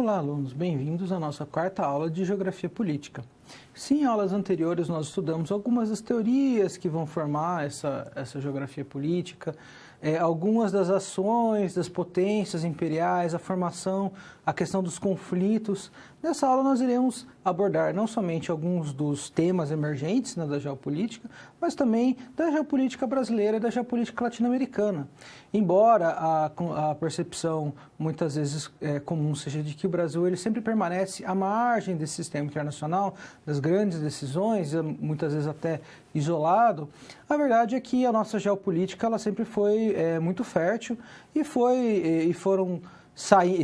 Olá, alunos, bem-vindos à nossa quarta aula de Geografia Política. Sim, em aulas anteriores nós estudamos algumas das teorias que vão formar essa geografia política, algumas das ações, das potências imperiais, a formação, a questão dos conflitos. Nessa aula nós iremos abordar não somente alguns dos temas emergentes, né, da geopolítica, mas também da geopolítica brasileira e da geopolítica latino-americana. Embora a percepção muitas vezes comum seja de que o Brasil ele sempre permanece à margem desse sistema internacional, das grandes decisões, muitas vezes até isolado, a verdade é que a nossa geopolítica ela sempre foi muito fértil e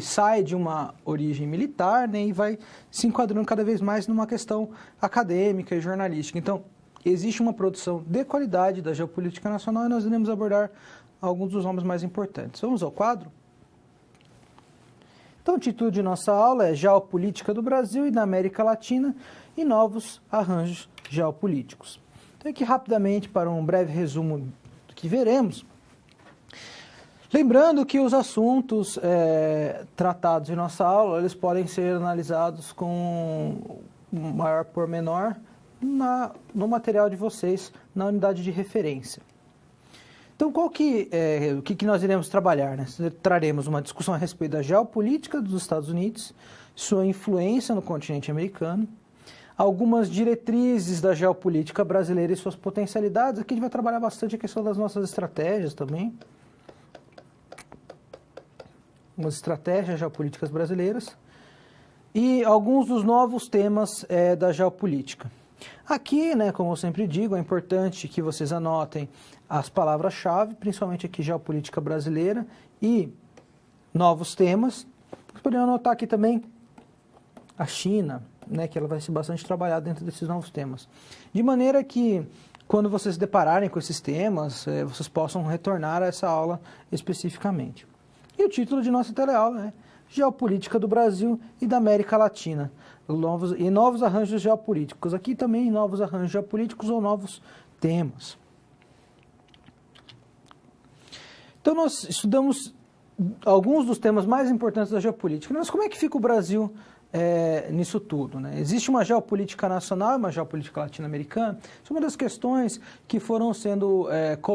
sai de uma origem militar, né, e vai se enquadrando cada vez mais numa questão acadêmica e jornalística. Então, existe uma produção de qualidade da geopolítica nacional e nós iremos abordar alguns dos nomes mais importantes. Vamos ao quadro? Então, o título de nossa aula é Geopolítica do Brasil e da América Latina e novos arranjos geopolíticos. Então, aqui rapidamente para um breve resumo do que veremos. Lembrando que os assuntos tratados em nossa aula, eles podem ser analisados com maior pormenor no material de vocês, na unidade de referência. Então, o que nós iremos trabalhar? Né? Traremos uma discussão a respeito da geopolítica dos Estados Unidos, sua influência no continente americano, algumas diretrizes da geopolítica brasileira e suas potencialidades. Aqui a gente vai trabalhar bastante a questão das nossas estratégias também. Algumas estratégias geopolíticas brasileiras e alguns dos novos temas da geopolítica. Aqui, né, como eu sempre digo, é importante que vocês anotem as palavras-chave, principalmente aqui geopolítica brasileira e novos temas. Vocês podem anotar aqui também a China, né, que ela vai ser bastante trabalhada dentro desses novos temas. De maneira que, quando vocês se depararem com esses temas, vocês possam retornar a essa aula especificamente. E o título de nossa teleaula é Geopolítica do Brasil e da América Latina, novos arranjos geopolíticos. Aqui também novos arranjos geopolíticos ou novos temas. Então nós estudamos alguns dos temas mais importantes da geopolítica. Mas como é que fica o Brasil nisso tudo, né? Existe uma geopolítica nacional e uma geopolítica latino-americana. Isso é uma das questões que foram sendo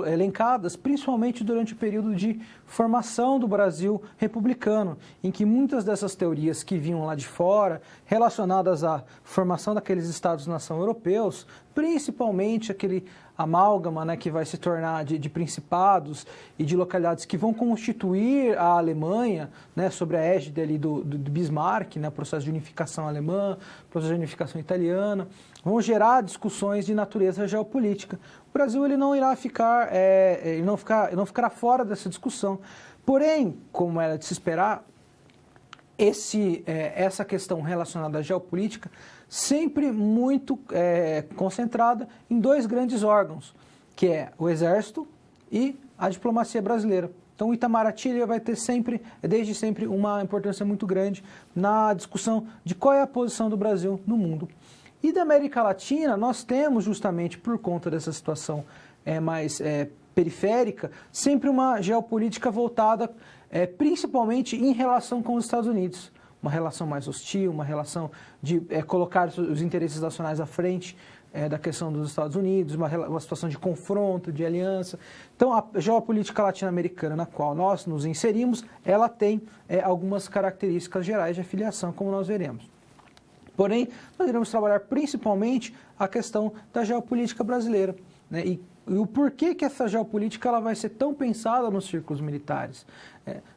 elencadas, principalmente durante o período de formação do Brasil republicano, em que muitas dessas teorias que vinham lá de fora, relacionadas à formação daqueles Estados-nação europeus, principalmente aquele amálgama, né, que vai se tornar de principados e de localidades que vão constituir a Alemanha, né, sobre a égide ali do Bismarck, né, processo de unificação alemã, processo de unificação italiana, vão gerar discussões de natureza geopolítica. O Brasil ele não irá ficar, não ficará fora dessa discussão. Porém, como era de se esperar, essa questão relacionada à geopolítica sempre muito concentrada em dois grandes órgãos, que é o Exército e a diplomacia brasileira. Então o Itamaraty ele vai ter desde sempre, uma importância muito grande na discussão de qual é a posição do Brasil no mundo. E da América Latina, nós temos justamente por conta dessa situação mais periférica, sempre uma geopolítica voltada principalmente em relação com os Estados Unidos. Uma relação mais hostil, uma relação de colocar os interesses nacionais à frente da questão dos Estados Unidos, uma situação de confronto, de aliança. Então, a geopolítica latino-americana na qual nós nos inserimos, ela tem algumas características gerais de afiliação, como nós veremos. Porém, nós iremos trabalhar principalmente a questão da geopolítica brasileira, né, e o porquê que essa geopolítica ela vai ser tão pensada nos círculos militares.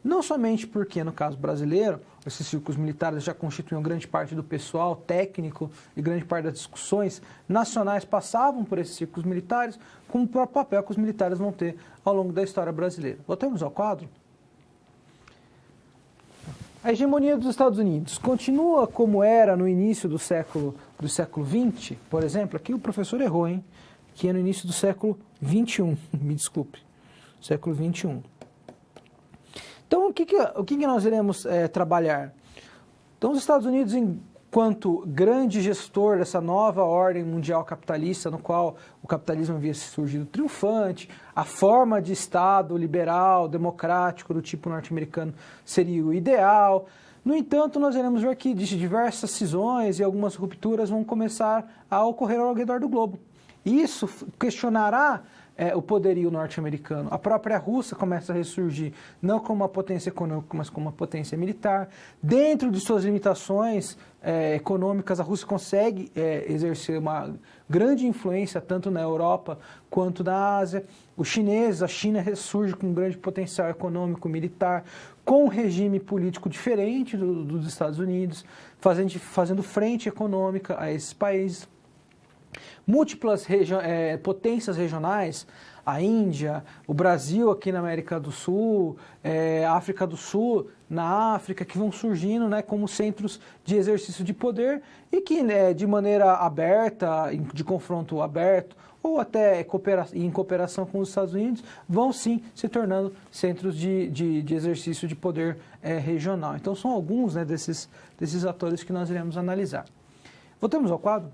Não somente porque, no caso brasileiro, esses círculos militares já constituíam grande parte do pessoal técnico e grande parte das discussões nacionais passavam por esses círculos militares, como o próprio papel que os militares vão ter ao longo da história brasileira. Voltemos ao quadro. A hegemonia dos Estados Unidos continua como era no início do século XX, por exemplo. Aqui o professor errou, hein? Que é no início do século XXI, me desculpe, século XXI. Então, o que nós iremos trabalhar? Então, os Estados Unidos, enquanto grande gestor dessa nova ordem mundial capitalista, no qual o capitalismo havia surgido triunfante, a forma de Estado liberal, democrático, do tipo norte-americano, seria o ideal. No entanto, nós iremos ver que diversas cisões e algumas rupturas vão começar a ocorrer ao redor do globo. Isso questionará o poderio norte-americano. A própria Rússia começa a ressurgir, não como uma potência econômica, mas como uma potência militar. Dentro de suas limitações econômicas, a Rússia consegue exercer uma grande influência, tanto na Europa quanto na Ásia. Os chineses, a China ressurge com um grande potencial econômico, militar, com um regime político diferente dos Estados Unidos, fazendo frente econômica a esses países. Múltiplas potências regionais, a Índia, o Brasil aqui na América do Sul, a África do Sul, na África, que vão surgindo, né, como centros de exercício de poder e que, de maneira aberta, de confronto aberto, ou até em cooperação com os Estados Unidos, vão sim se tornando centros de exercício de poder regional. Então são alguns, né, desses atores que nós iremos analisar. Voltamos ao quadro?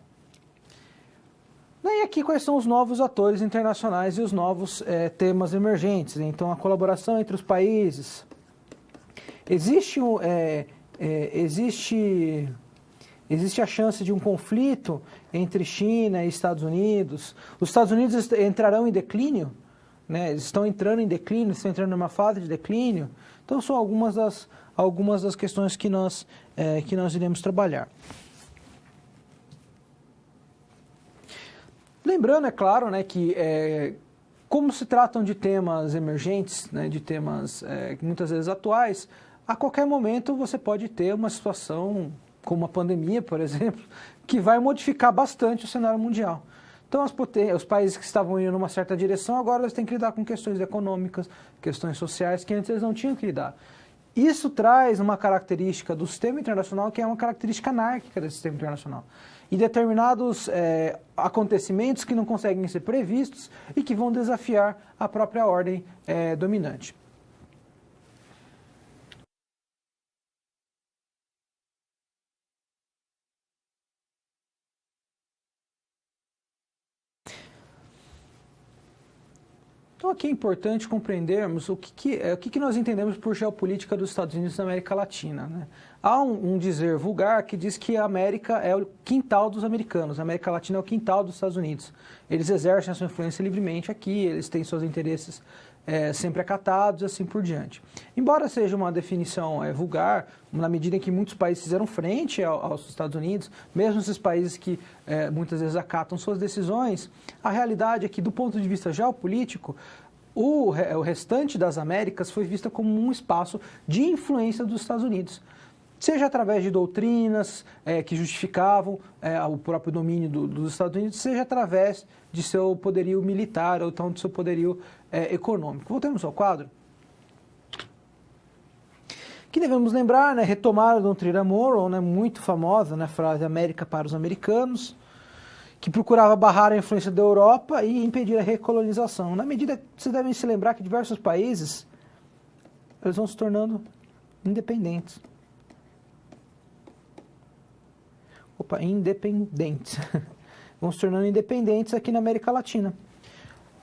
E aqui quais são os novos atores internacionais e os novos temas emergentes. Então, a colaboração entre os países. Existe a chance de um conflito entre China e Estados Unidos. Os Estados Unidos entrarão em declínio, né? Eles estão entrando em declínio, estão entrando numa fase de declínio. Então, são algumas das questões que nós iremos trabalhar. Lembrando, é claro, né, que como se tratam de temas emergentes, né, de temas muitas vezes atuais, a qualquer momento você pode ter uma situação como a pandemia, por exemplo, que vai modificar bastante o cenário mundial. Então, os países que estavam indo numa certa direção, agora eles têm que lidar com questões econômicas, questões sociais, que antes eles não tinham que lidar. Isso traz uma característica do sistema internacional que é uma característica anárquica desse sistema internacional. E determinados acontecimentos que não conseguem ser previstos e que vão desafiar a própria ordem dominante. Então aqui é importante compreendermos o que nós entendemos por geopolítica dos Estados Unidos na América Latina, né? Há um dizer vulgar que diz que a América é o quintal dos americanos, a América Latina é o quintal dos Estados Unidos. Eles exercem a sua influência livremente aqui, eles têm seus interesses sempre acatados e assim por diante. Embora seja uma definição vulgar, na medida em que muitos países fizeram frente aos Estados Unidos, mesmo esses países que muitas vezes acatam suas decisões, a realidade é que, do ponto de vista geopolítico, o restante das Américas foi vista como um espaço de influência dos Estados Unidos. Seja através de doutrinas que justificavam o próprio domínio dos Estados Unidos, seja através de seu poderio militar ou então de seu poderio econômico. Voltemos ao quadro. Que devemos lembrar, né, retomar a doutrina Monroe, né, muito famosa, né, frase América para os americanos, que procurava barrar a influência da Europa e impedir a recolonização. Na medida que vocês devem se lembrar que diversos países eles vão se tornando independentes. Independentes. Vão se tornando independentes aqui na América Latina.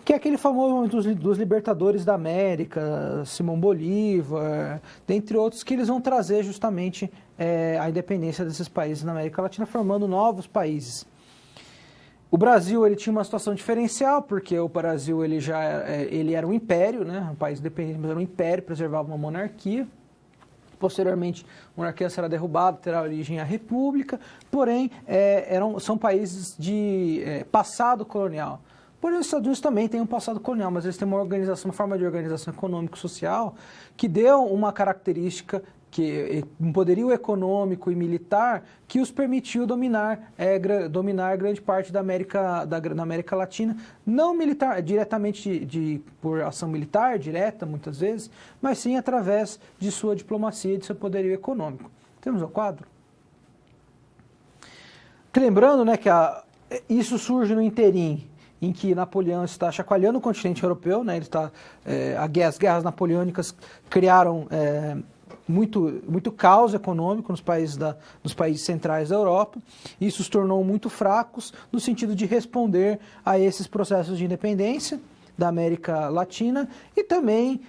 Que é aquele famoso dos libertadores da América, Simão Bolívar, dentre outros, que eles vão trazer justamente a independência desses países na América Latina, formando novos países. O Brasil ele tinha uma situação diferencial, porque o Brasil ele era um império, né? Um país independente, mas era um império, preservava uma monarquia. Posteriormente, a monarquia será derrubada, terá origem à república, porém, são países de passado colonial. Porém, os Estados Unidos também têm um passado colonial, mas eles têm uma forma de organização econômico-social que deu uma característica, um poderio econômico e militar que os permitiu dominar grande parte da América Latina, não militar, diretamente por ação militar, direta muitas vezes, mas sim através de sua diplomacia e de seu poderio econômico. Temos o quadro? Lembrando, né, que isso surge no interim, em que Napoleão está chacoalhando o continente europeu, né, as guerras napoleônicas criaram muito caos econômico nos países centrais da Europa. Isso os tornou muito fracos no sentido de responder a esses processos de independência. da América Latina e também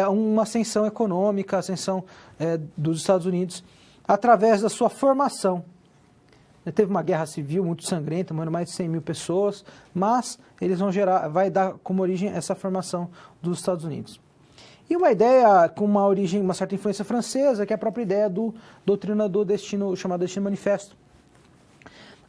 uma ascensão econômica, ascensão dos Estados Unidos através da sua formação. Teve uma guerra civil muito sangrenta, mais de 100 mil pessoas, mas eles vai dar como origem essa formação dos Estados Unidos. E uma ideia com uma origem, uma certa influência francesa, que é a própria ideia do doutrina do destino, chamado Destino Manifesto.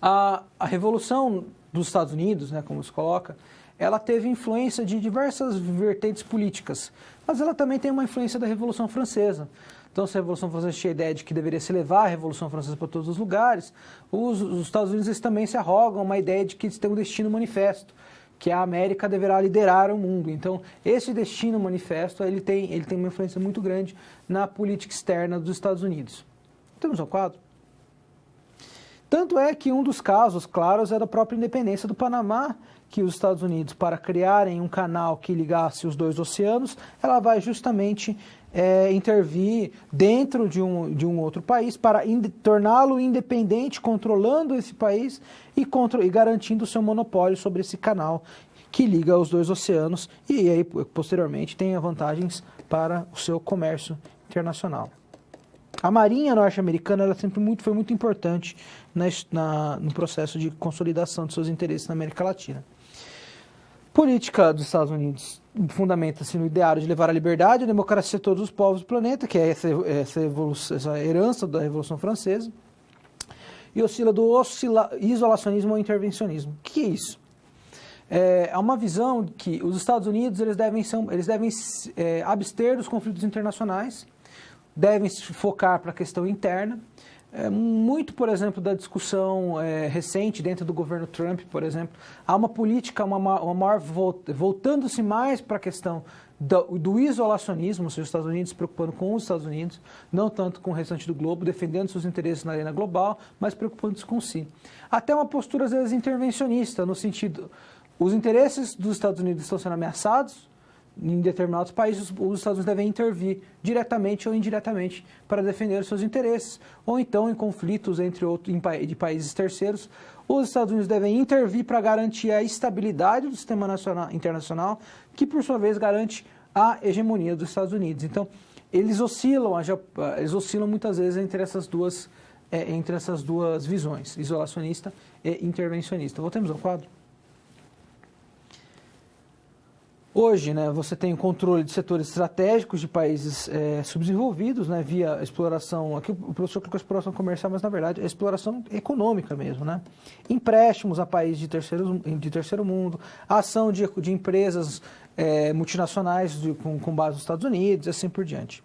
A Revolução dos Estados Unidos, né, como se coloca, ela teve influência de diversas vertentes políticas, mas ela também tem uma influência da Revolução Francesa. Então, se a Revolução Francesa tinha a ideia de que deveria se levar a Revolução Francesa para todos os lugares, os Estados Unidos eles também se arrogam uma ideia de que eles têm um destino manifesto, que a América deverá liderar o mundo. Então, esse destino manifesto ele tem uma influência muito grande na política externa dos Estados Unidos. Temos um quadro? Tanto é que um dos casos claros é da própria independência do Panamá, que os Estados Unidos, para criarem um canal que ligasse os dois oceanos, ela vai justamente intervir dentro de um outro país para torná-lo independente, controlando esse país e garantindo o seu monopólio sobre esse canal que liga os dois oceanos e aí, posteriormente, tem vantagens para o seu comércio internacional. A Marinha norte-americana ela sempre foi muito importante no processo de consolidação de seus interesses na América Latina. Política dos Estados Unidos fundamenta-se no ideário de levar a liberdade e a democracia a todos os povos do planeta, que é essa herança da Revolução Francesa, e oscila do isolacionismo ao intervencionismo. O que é isso? Há uma visão que os Estados Unidos eles devem abster dos conflitos internacionais, devem se focar para a questão interna. Muito, por exemplo, da discussão recente dentro do governo Trump, por exemplo, há uma política, uma maior voltando-se mais para a questão do isolacionismo, ou seja, os Estados Unidos se preocupando com os Estados Unidos, não tanto com o restante do globo, defendendo seus interesses na arena global, mas preocupando-se com si. Até uma postura, às vezes, intervencionista, no sentido, os interesses dos Estados Unidos estão sendo ameaçados, em determinados países, os Estados Unidos devem intervir diretamente ou indiretamente para defender os seus interesses, ou então em conflitos de países terceiros, os Estados Unidos devem intervir para garantir a estabilidade do sistema internacional, que por sua vez garante a hegemonia dos Estados Unidos. Então, eles oscilam muitas vezes entre essas duas visões, isolacionista e intervencionista. Voltemos ao quadro. Hoje, né, você tem o controle de setores estratégicos de países subdesenvolvidos, né, via exploração, aqui o professor colocou exploração comercial, mas na verdade é exploração econômica mesmo, né? Empréstimos a países de terceiro mundo, a ação de empresas multinacionais com base nos Estados Unidos e assim por diante.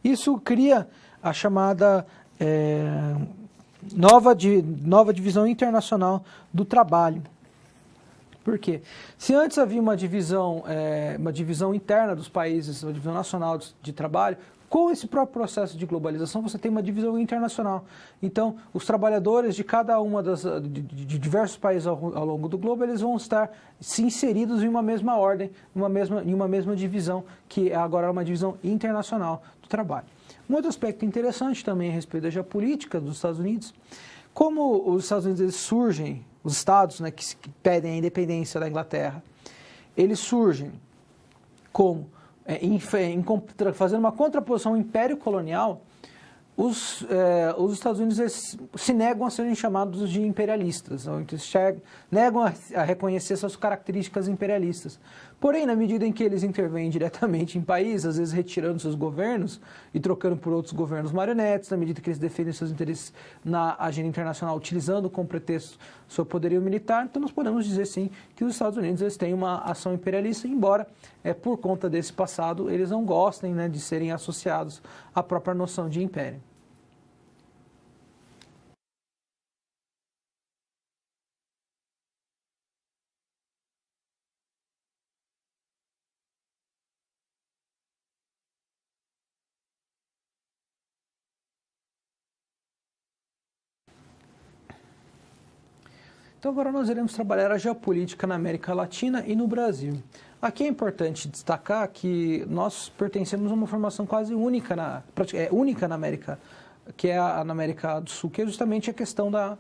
Isso cria a chamada nova divisão internacional do trabalho. Por quê? Se antes havia uma divisão interna dos países, uma divisão nacional de trabalho, com esse próprio processo de globalização você tem uma divisão internacional. Então, os trabalhadores de cada uma de diversos países ao longo do globo, eles vão estar se inseridos em uma mesma ordem, em uma mesma divisão, que agora é uma divisão internacional do trabalho. Um outro aspecto interessante também a respeito da geopolítica dos Estados Unidos, como os Estados Unidos eles surgem, os estados, né, que pedem a independência da Inglaterra, eles surgem como fazendo uma contraposição ao Império Colonial. Os Estados Unidos eles se negam a serem chamados de imperialistas, ou negam a reconhecer suas características imperialistas. Porém, na medida em que eles intervêm diretamente em países, às vezes retirando seus governos e trocando por outros governos marionetes, na medida que eles defendem seus interesses na agenda internacional, utilizando como pretexto seu poderio militar, então nós podemos dizer sim que os Estados Unidos eles têm uma ação imperialista, embora por conta desse passado eles não gostem, né, de serem associados à própria noção de império. Então agora nós iremos trabalhar a geopolítica na América Latina e no Brasil. Aqui é importante destacar que nós pertencemos a uma formação quase única na América, que é na América do Sul, que é justamente a questão da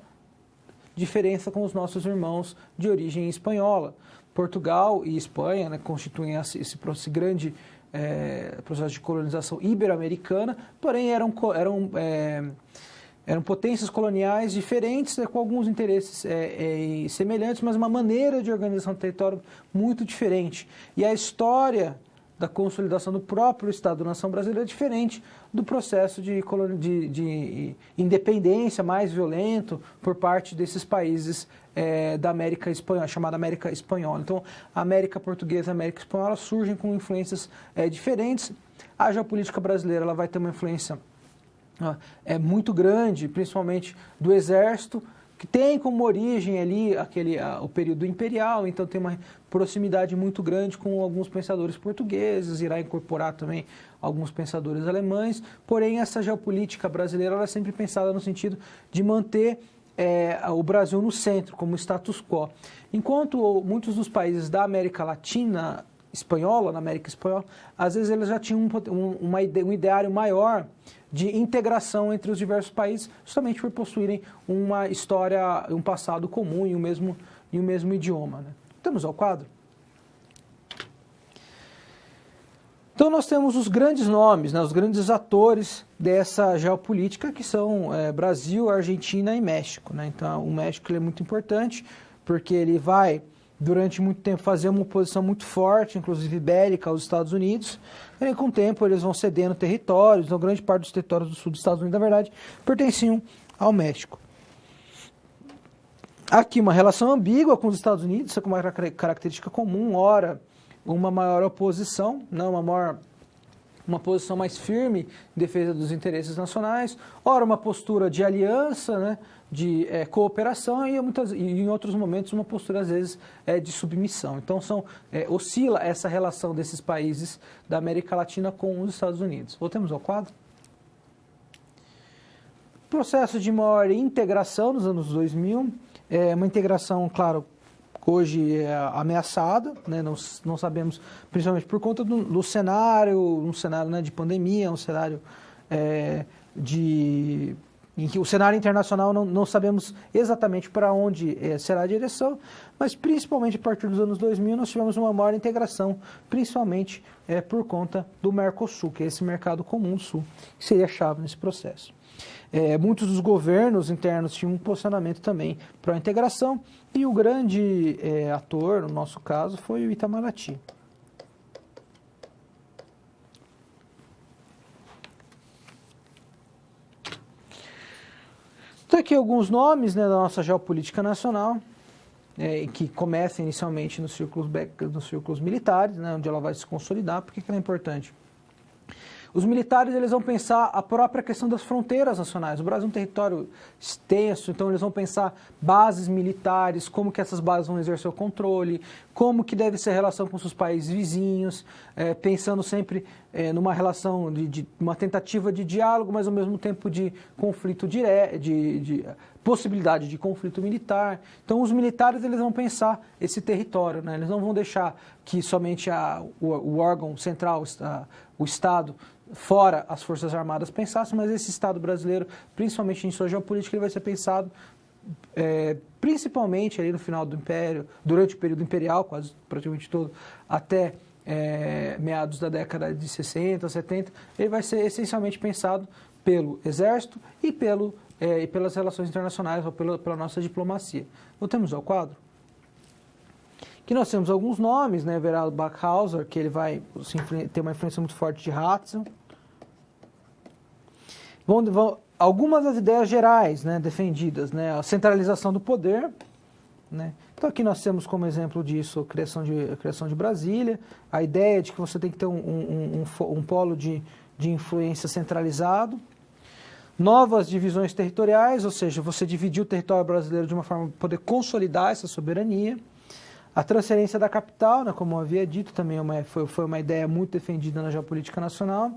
diferença com os nossos irmãos de origem espanhola. Portugal e Espanha, né, constituem esse grande processo de colonização ibero-americana, porém eram potências coloniais diferentes, com alguns interesses semelhantes, mas uma maneira de organização do território muito diferente. E a história da consolidação do próprio Estado-nação brasileiro é diferente do processo de independência mais violento por parte desses países da América Espanhola, chamada América Espanhola. Então, a América Portuguesa e a América Espanhola surgem com influências diferentes. A geopolítica brasileira ela vai ter uma influência muito grande, principalmente do Exército, que tem como origem ali o período imperial, então tem uma proximidade muito grande com alguns pensadores portugueses, irá incorporar também alguns pensadores alemães, porém essa geopolítica brasileira ela é sempre pensada no sentido de manter o Brasil no centro, como status quo. Enquanto muitos dos países da América Latina espanhola, na América Espanhola, às vezes eles já tinham um ideário maior de integração entre os diversos países, justamente por possuírem uma história, um passado comum e o mesmo idioma. Né? Vamos ao quadro? Então nós temos os grandes nomes, né, os grandes atores dessa geopolítica, que são Brasil, Argentina e México. Né? Então o México ele é muito importante, porque ele vai durante muito tempo fazer uma oposição muito forte, inclusive bélica, aos Estados Unidos. E com o tempo eles vão cedendo territórios, então grande parte dos territórios do sul dos Estados Unidos, na verdade, pertenciam ao México. Aqui uma relação ambígua com os Estados Unidos, isso é uma característica comum, ora uma maior oposição, não uma posição mais firme em defesa dos interesses nacionais, ora uma postura de aliança, né, de cooperação e em outros momentos uma postura, às vezes, de submissão. Então, oscila essa relação desses países da América Latina com os Estados Unidos. Voltemos ao quadro. Processo de maior integração nos anos 2000, uma integração, claro, hoje ameaçada, né? Não sabemos, principalmente por conta do cenário, um cenário, né, de pandemia, um cenário em que o cenário internacional não sabemos exatamente para onde será a direção, mas principalmente a partir dos anos 2000 nós tivemos uma maior integração, principalmente por conta do Mercosul, que é esse mercado comum do Sul, que seria a chave nesse processo. Muitos dos governos internos tinham um posicionamento também para a integração, e o grande ator, no nosso caso, foi o Itamaraty. Então aqui alguns nomes, né, da nossa geopolítica nacional, que começa inicialmente nos círculos militares, né, onde ela vai se consolidar. Por que ela é importante? Os militares eles vão pensar a própria questão das fronteiras nacionais. O Brasil é um território extenso, então eles vão pensar bases militares, como que essas bases vão exercer o controle, como que deve ser a relação com seus países vizinhos, pensando sempre numa relação de uma tentativa de diálogo, mas ao mesmo tempo de conflito direto, de possibilidade de conflito militar. Então os militares eles vão pensar esse território, né? Eles não vão deixar que somente o órgão central, o Estado, fora as Forças Armadas, pensassem, mas esse Estado brasileiro, principalmente em sua geopolítica, ele vai ser pensado principalmente ali no final do Império, durante o período imperial, quase praticamente todo, até meados da década de 60, 70, ele vai ser essencialmente pensado pelo Exército e pelas relações internacionais ou pela nossa diplomacia. Voltemos ao quadro. Aqui nós temos alguns nomes, né? Veraldo Backhauser, que ele vai ter uma influência muito forte de Ratzel. Algumas das ideias gerais, né, defendidas, né? A centralização do poder, né? Então aqui nós temos como exemplo disso a criação de Brasília, a ideia de que você tem que ter um polo de influência centralizado. Novas divisões territoriais, ou seja, você dividir o território brasileiro de uma forma para poder consolidar essa soberania. A transferência da capital, né, como eu havia dito, também foi uma ideia muito defendida na geopolítica nacional.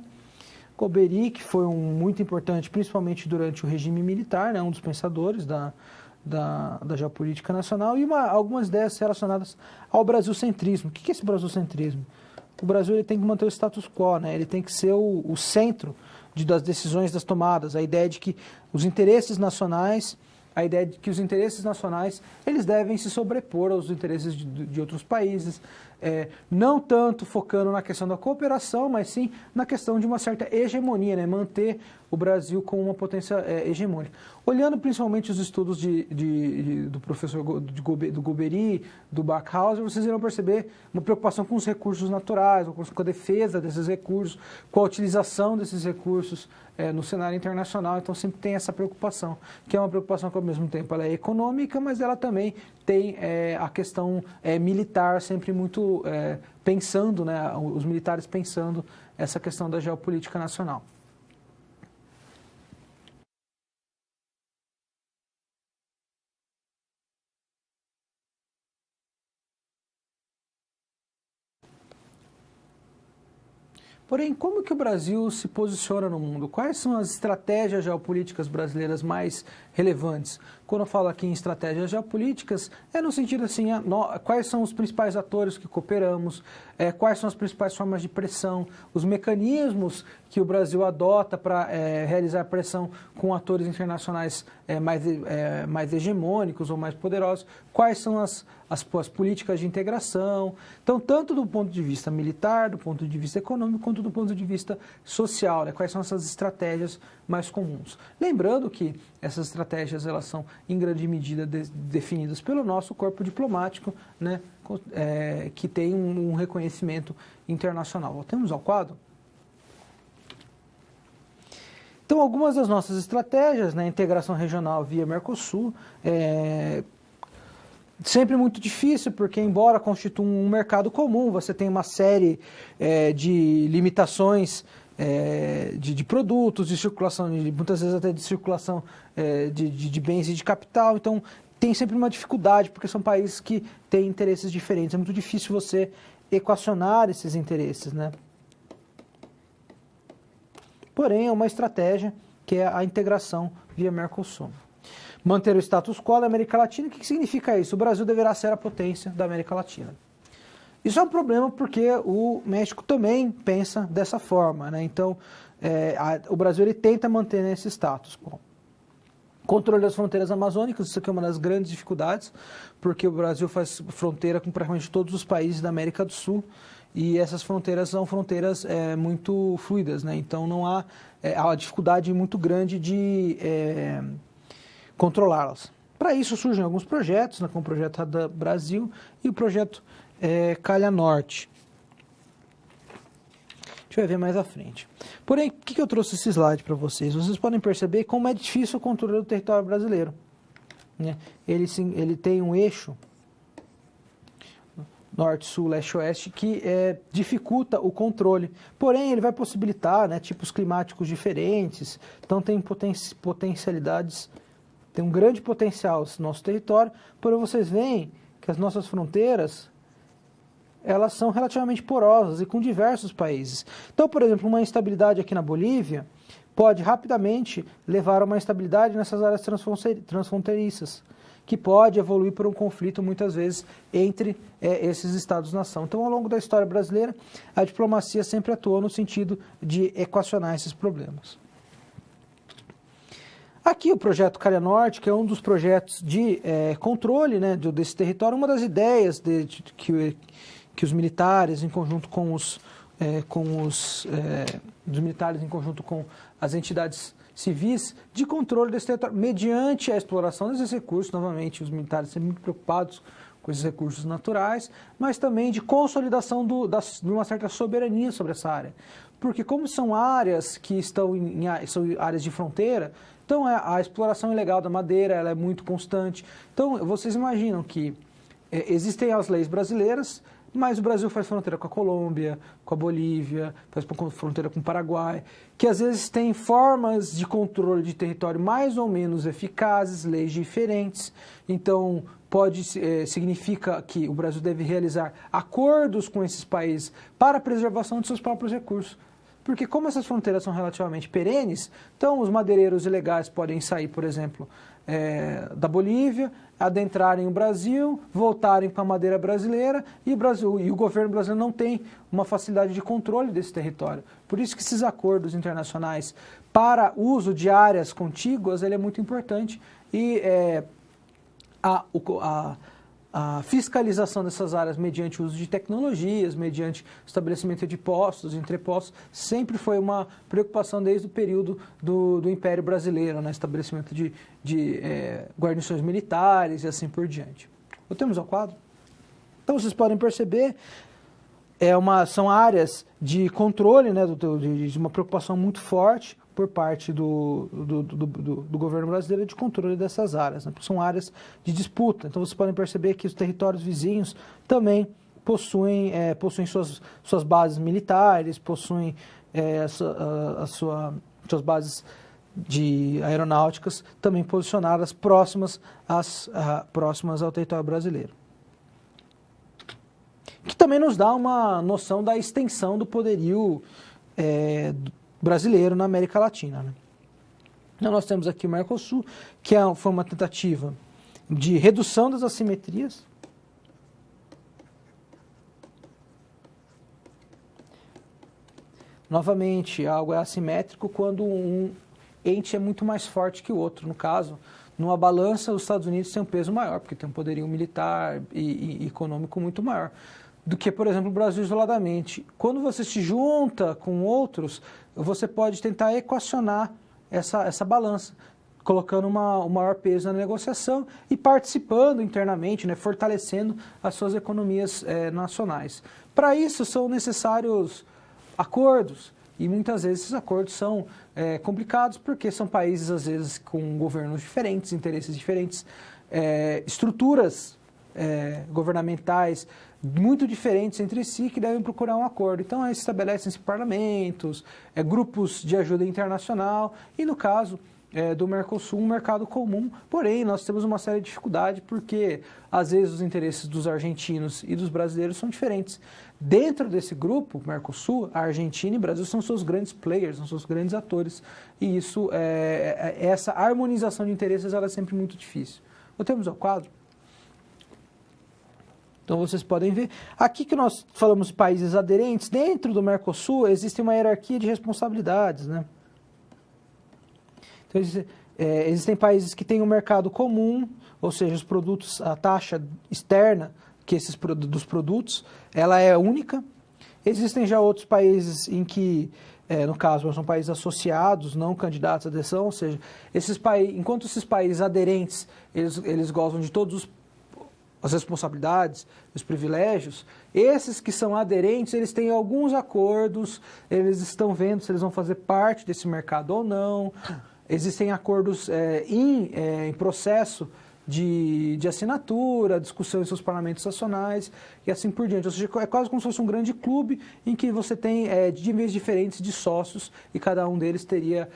Colbery, que foi muito importante, principalmente durante o regime militar, né, um dos pensadores da geopolítica nacional, e algumas ideias relacionadas ao brasilcentrismo. O que é esse brasilcentrismo? O Brasil ele tem que manter o status quo, né, ele tem que ser o centro das decisões, das tomadas, a ideia de que os interesses nacionais a ideia de que os interesses nacionais eles devem se sobrepor aos interesses de outros países, não tanto focando na questão da cooperação, mas sim na questão de uma certa hegemonia, né? Manter o Brasil como uma potência hegemônica. Olhando principalmente os estudos do professor do Golbery, do Backhauser, vocês irão perceber uma preocupação com os recursos naturais, com a defesa desses recursos, com a utilização desses recursos no cenário internacional. Então sempre tem essa preocupação, que é uma preocupação que ao mesmo tempo ela é econômica, mas ela também tem a questão militar sempre muito pensando, né, os militares pensando essa questão da geopolítica nacional. Porém, como que o Brasil se posiciona no mundo? Quais são as estratégias geopolíticas brasileiras mais relevantes? Quando eu falo aqui em estratégias geopolíticas, é no sentido assim, quais são os principais atores que cooperamos, quais são as principais formas de pressão, os mecanismos que o Brasil adota para realizar pressão com atores internacionais mais hegemônicos ou mais poderosos, quais são as políticas de integração. Então, tanto do ponto de vista militar, do ponto de vista econômico, quanto do ponto de vista social, né? Quais são essas estratégias mais comuns. Lembrando que essas estratégias elas são, em grande medida, definidas pelo nosso corpo diplomático, né? Que tem um reconhecimento internacional. Voltemos ao quadro. Então, algumas das nossas estratégias, né? Integração regional via Mercosul, sempre muito difícil, porque embora constitua um mercado comum, você tem uma série de limitações de produtos, de circulação, muitas vezes até de circulação de bens e de capital. Então, tem sempre uma dificuldade, porque são países que têm interesses diferentes. É muito difícil você equacionar esses interesses, né? Porém, é uma estratégia que é a integração via Mercosul. Manter o status quo da América Latina, o que significa isso? O Brasil deverá ser a potência da América Latina. Isso é um problema porque o México também pensa dessa forma, né? Então, o Brasil ele tenta manter esse status quo. Controle das fronteiras amazônicas, isso aqui é uma das grandes dificuldades, porque o Brasil faz fronteira com praticamente todos os países da América do Sul, e essas fronteiras são fronteiras muito fluidas, né? Então não há uma dificuldade muito grande de controlá-las. Para isso surgem alguns projetos, né, como o projeto Radar Brasil e o projeto Calha Norte. A gente vai ver mais à frente. Porém, por que eu trouxe esse slide para vocês? Vocês podem perceber como é difícil o controle do território brasileiro, né? Ele tem um eixo norte, sul, leste, oeste, que dificulta o controle. Porém, ele vai possibilitar, né, tipos climáticos diferentes, então tem potencialidades, tem um grande potencial esse nosso território. Porém, vocês veem que as nossas fronteiras, elas são relativamente porosas e com diversos países. Então, por exemplo, uma instabilidade aqui na Bolívia pode rapidamente levar a uma instabilidade nessas áreas transfronteiriças, que pode evoluir para um conflito, muitas vezes, entre esses estados-nação. Então, ao longo da história brasileira, a diplomacia sempre atuou no sentido de equacionar esses problemas. Aqui o projeto Calha Norte, que é um dos projetos de controle, né, desse território, uma das ideias que os militares, em conjunto com os militares, em conjunto com as entidades civis, de controle desse território, mediante a exploração desses recursos. Novamente, os militares sempre muito preocupados com esses recursos naturais, mas também de consolidação de uma certa soberania sobre essa área. Porque como são áreas que são áreas de fronteira, então a exploração ilegal da madeira ela é muito constante. Então, vocês imaginam que existem as leis brasileiras, mas o Brasil faz fronteira com a Colômbia, com a Bolívia, faz fronteira com o Paraguai, que às vezes tem formas de controle de território mais ou menos eficazes, leis diferentes. Então, significa que o Brasil deve realizar acordos com esses países para a preservação de seus próprios recursos. Porque como essas fronteiras são relativamente perenes, então os madeireiros ilegais podem sair, por exemplo, da Bolívia, adentrarem o Brasil, voltarem com a madeira brasileira e o governo brasileiro não tem uma facilidade de controle desse território. Por isso que esses acordos internacionais para uso de áreas contíguas ele é muito importante e a fiscalização dessas áreas mediante o uso de tecnologias, mediante estabelecimento de postos, entrepostos, sempre foi uma preocupação desde o período do Império Brasileiro, né? Estabelecimento de guarnições militares e assim por diante. Voltemos ao quadro. Então, vocês podem perceber, são áreas de controle, né, de uma preocupação muito forte por parte do governo brasileiro de controle dessas áreas, né? São áreas de disputa. Então, vocês podem perceber que os territórios vizinhos também possuem suas bases militares, possuem suas bases de aeronáuticas também posicionadas próximas ao território brasileiro. Que também nos dá uma noção da extensão do poderio brasileiro na América Latina, né? Então, nós temos aqui o Mercosul, que foi uma tentativa de redução das assimetrias. Novamente, algo é assimétrico quando um ente é muito mais forte que o outro. No caso, numa balança, os Estados Unidos têm um peso maior, porque tem um poderio militar e econômico muito maior do que, por exemplo, o Brasil isoladamente. Quando você se junta com outros, você pode tentar equacionar essa balança, colocando um maior peso na negociação e participando internamente, né, fortalecendo as suas economias nacionais. Para isso, são necessários acordos, e muitas vezes esses acordos são complicados, porque são países, às vezes, com governos diferentes, interesses diferentes, estruturas governamentais muito diferentes entre si, que devem procurar um acordo. Então, aí se estabelecem-se parlamentos, grupos de ajuda internacional, e no caso do Mercosul, um mercado comum. Porém, nós temos uma séria dificuldade, porque às vezes os interesses dos argentinos e dos brasileiros são diferentes. Dentro desse grupo, Mercosul, a Argentina e o Brasil são seus grandes players, são seus grandes atores, e isso, essa harmonização de interesses ela é sempre muito difícil. Voltemos ao quadro. Então, vocês podem ver, aqui que nós falamos de países aderentes, dentro do Mercosul existe uma hierarquia de responsabilidades, né? Então, existem países que têm um mercado comum, ou seja, os produtos, a taxa externa dos produtos, ela é única. Existem já outros países em que, no caso, são países associados, não candidatos à adesão, ou seja, enquanto esses países aderentes, eles gozam de todos as responsabilidades, os privilégios, esses que são aderentes, eles têm alguns acordos, eles estão vendo se eles vão fazer parte desse mercado ou não. Existem acordos em processo de assinatura, discussão em seus parlamentos nacionais e assim por diante. Ou seja, é quase como se fosse um grande clube em que você tem níveis diferentes de sócios e cada um deles teria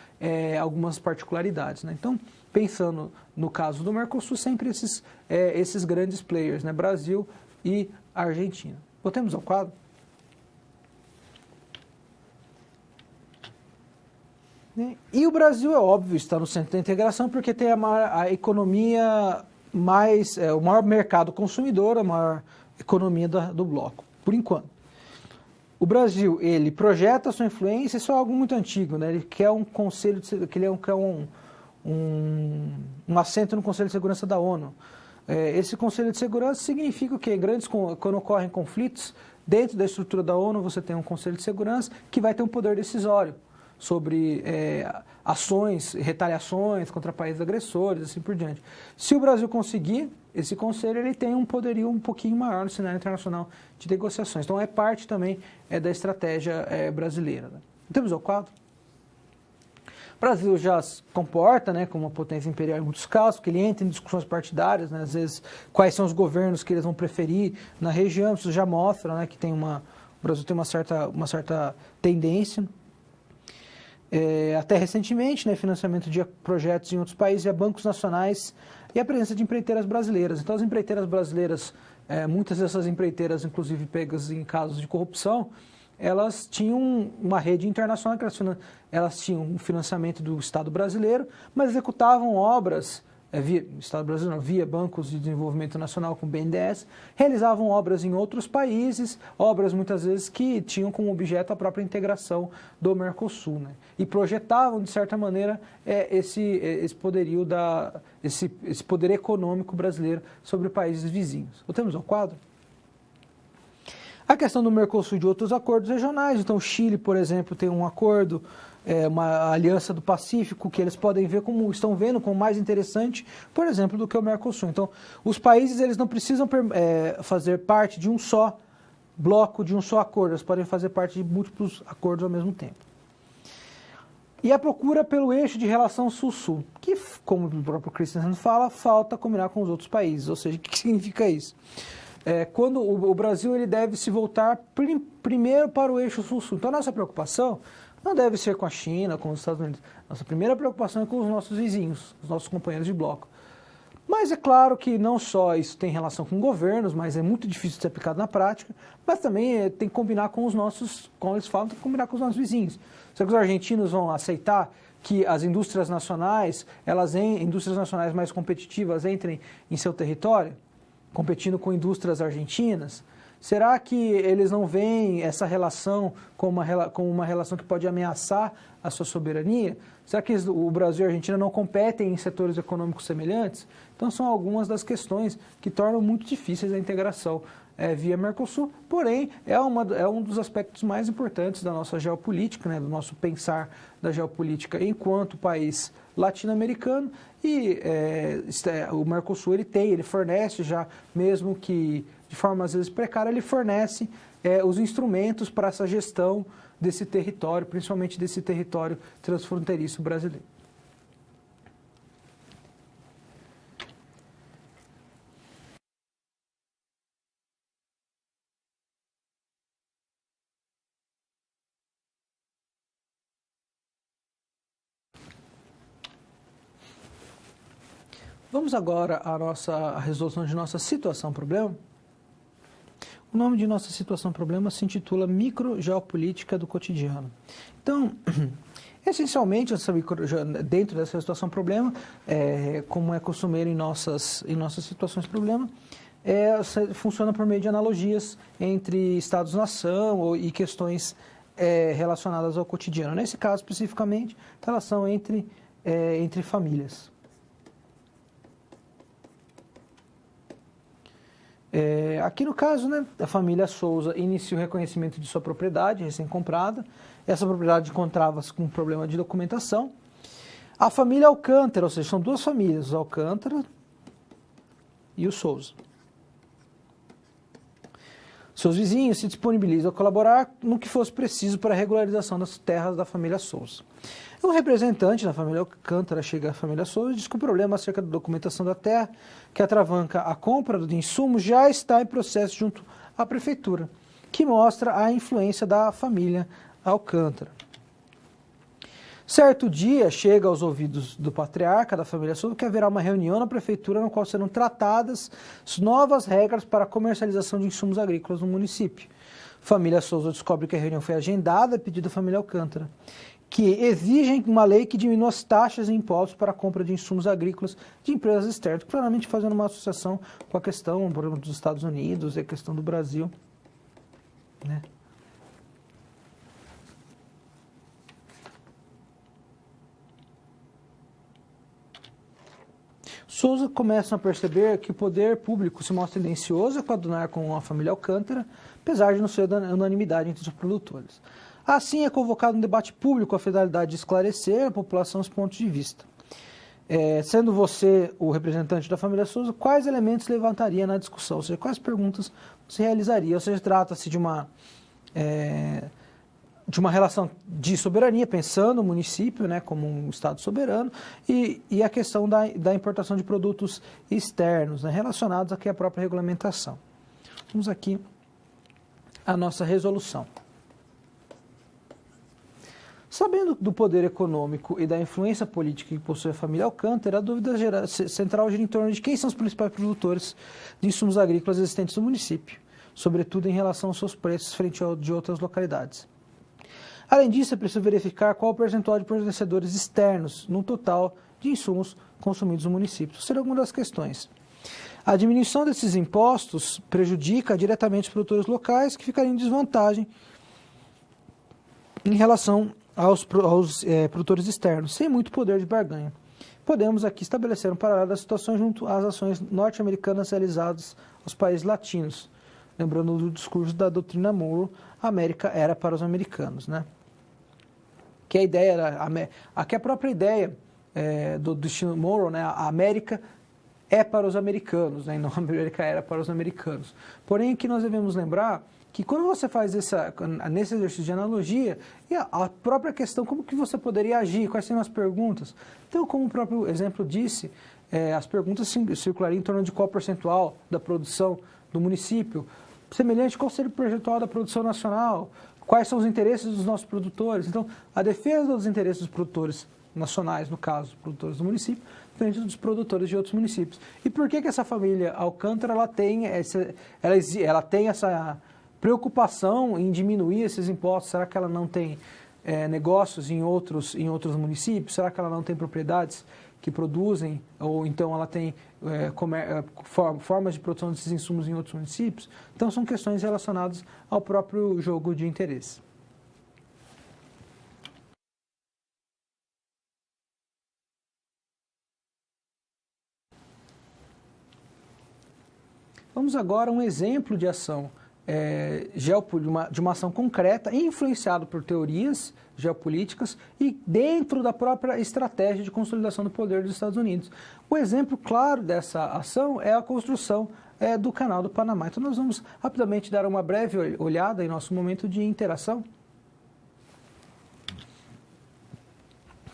algumas particularidades, né? Então, pensando no caso do Mercosul, sempre esses grandes players, né? Brasil e Argentina. Voltemos ao quadro. E o Brasil, é óbvio, está no centro da integração porque tem a economia o maior mercado consumidor, a maior economia do bloco, por enquanto. O Brasil, ele projeta a sua influência, isso é algo muito antigo, né? Ele quer um conselho, quer um assento no Conselho de Segurança da ONU. Esse Conselho de Segurança significa que quando ocorrem conflitos, dentro da estrutura da ONU, você tem um Conselho de Segurança que vai ter um poder decisório sobre ações, retaliações contra países agressores, assim por diante. Se o Brasil conseguir, esse conselho ele tem um poderio um pouquinho maior no cenário internacional de negociações. Então, é parte também da estratégia brasileira, né? Temos o quadro. O Brasil já se comporta, né, como uma potência imperial em muitos casos, porque ele entra em discussões partidárias, né, às vezes quais são os governos que eles vão preferir na região. Isso já mostra, né, que o Brasil tem uma certa tendência. Até recentemente, né, financiamento de projetos em outros países, bancos nacionais e a presença de empreiteiras brasileiras. Então, as empreiteiras brasileiras, muitas dessas empreiteiras, inclusive pegas em casos de corrupção, elas tinham uma rede internacional, elas tinham um financiamento do Estado brasileiro, mas executavam obras Estado brasileiro, via bancos de desenvolvimento nacional, com BNDES, realizavam obras em outros países, obras muitas vezes que tinham como objeto a própria integração do Mercosul, né? E projetavam, de certa maneira, esse poderio, esse poder econômico brasileiro sobre países vizinhos. Voltemos ao quadro. A questão do Mercosul e de outros acordos regionais, então o Chile, por exemplo, tem um acordo, uma aliança do Pacífico, que eles podem ver como, estão vendo como mais interessante, por exemplo, do que o Mercosul. Então, os países eles não precisam fazer parte de um só bloco, de um só acordo, eles podem fazer parte de múltiplos acordos ao mesmo tempo. E a procura pelo eixo de relação Sul-Sul, que, como o próprio Christensen fala, falta combinar com os outros países. Ou seja, o que significa isso? Quando o Brasil ele deve se voltar primeiro para o eixo Sul-Sul. Então, a nossa preocupação não deve ser com a China, com os Estados Unidos. Nossa primeira preocupação é com os nossos vizinhos, os nossos companheiros de bloco. Mas é claro que não só isso tem relação com governos, mas é muito difícil de ser aplicado na prática, mas também tem que combinar com os nossos, como eles falam, tem que combinar com os nossos vizinhos. Será que os argentinos vão aceitar que as indústrias nacionais, indústrias nacionais mais competitivas entrem em seu território, competindo com indústrias argentinas? Será que eles não veem essa relação como uma relação que pode ameaçar a sua soberania? Será que o Brasil e a Argentina não competem em setores econômicos semelhantes? Então, são algumas das questões que tornam muito difíceis a integração via Mercosul, porém, é um dos aspectos mais importantes da nossa geopolítica, né, do nosso pensar da geopolítica enquanto país latino-americano, e o Mercosul ele fornece já, mesmo que de forma às vezes precária, ele fornece os instrumentos para essa gestão desse território, principalmente desse território transfronteiriço brasileiro. Vamos agora à resolução de nossa situação-problema. O nome de nossa situação-problema se intitula Microgeopolítica do Cotidiano. Então, essencialmente, dentro dessa situação-problema, como é costumeiro em nossas situações-problema, funciona por meio de analogias entre Estados-nação e questões relacionadas ao cotidiano. Nesse caso, especificamente, relação entre famílias. Aqui no caso, né, a família Souza inicia o reconhecimento de sua propriedade recém-comprada. Essa propriedade encontrava-se com um problema de documentação. A família Alcântara, ou seja, são duas famílias, o Alcântara e o Souza. Seus vizinhos se disponibilizam a colaborar no que fosse preciso para a regularização das terras da família Souza. Um representante da família Alcântara chega à família Souza e diz que o problema acerca da documentação da terra, que atravanca a compra de insumos, já está em processo junto à prefeitura, que mostra a influência da família Alcântara. Certo dia, chega aos ouvidos do patriarca da família Souza que haverá uma reunião na prefeitura no qual serão tratadas novas regras para a comercialização de insumos agrícolas no município. Família Souza descobre que a reunião foi agendada a pedido da família Alcântara, que exigem uma lei que diminua as taxas e impostos para a compra de insumos agrícolas de empresas externas, claramente fazendo uma associação com a questão, por exemplo, dos Estados Unidos e a questão do Brasil, né? Souza começam a perceber que o poder público se mostra tendencioso a coadunar com a família Alcântara, apesar de não ser unanimidade entre os produtores. Assim, é convocado um debate público com a finalidade de esclarecer a população os pontos de vista. Sendo você o representante da família Souza, quais elementos levantaria na discussão? Ou seja, quais perguntas você realizaria? Ou seja, trata-se de uma relação de soberania, pensando o município, né, como um Estado soberano, e a questão da importação de produtos externos, né, relacionados aqui à própria regulamentação. Vamos aqui à nossa resolução. Sabendo do poder econômico e da influência política que possui a família Alcântara, a dúvida central gira em torno de quem são os principais produtores de insumos agrícolas existentes no município, sobretudo em relação aos seus preços frente ao de outras localidades. Além disso, é preciso verificar qual o percentual de fornecedores externos no total de insumos consumidos no município. Isso seria alguma das questões. A diminuição desses impostos prejudica diretamente os produtores locais, que ficariam em desvantagem em relação aos produtores externos, sem muito poder de barganha. Podemos aqui estabelecer um paralelo da situação junto às ações norte-americanas realizadas aos países latinos. Lembrando do discurso da doutrina Monroe, a América era para os americanos, né? Que a ideia era, aqui a própria ideia do destino Monroe, né? A América é para os americanos, né? E não a América era para os americanos. Porém, aqui nós devemos lembrar que quando você faz nesse exercício de analogia, e a própria questão, como que você poderia agir, quais seriam as perguntas? Então, como o próprio exemplo disse, as perguntas circulariam em torno de qual percentual da produção do município, semelhante qual seria o percentual da produção nacional, quais são os interesses dos nossos produtores. Então, a defesa dos interesses dos produtores nacionais, no caso, produtores do município, frente dos produtores de outros municípios. E por que essa família Alcântara ela tem essa preocupação em diminuir esses impostos? Será que ela não tem negócios em outros municípios? Será que ela não tem propriedades que produzem? Ou então ela tem formas de produção desses insumos em outros municípios? Então são questões relacionadas ao próprio jogo de interesse. Vamos agora a um exemplo de ação de uma ação concreta, influenciada por teorias geopolíticas e dentro da própria estratégia de consolidação do poder dos Estados Unidos. O exemplo claro dessa ação é a construção do Canal do Panamá. Então nós vamos rapidamente dar uma breve olhada em nosso momento de interação.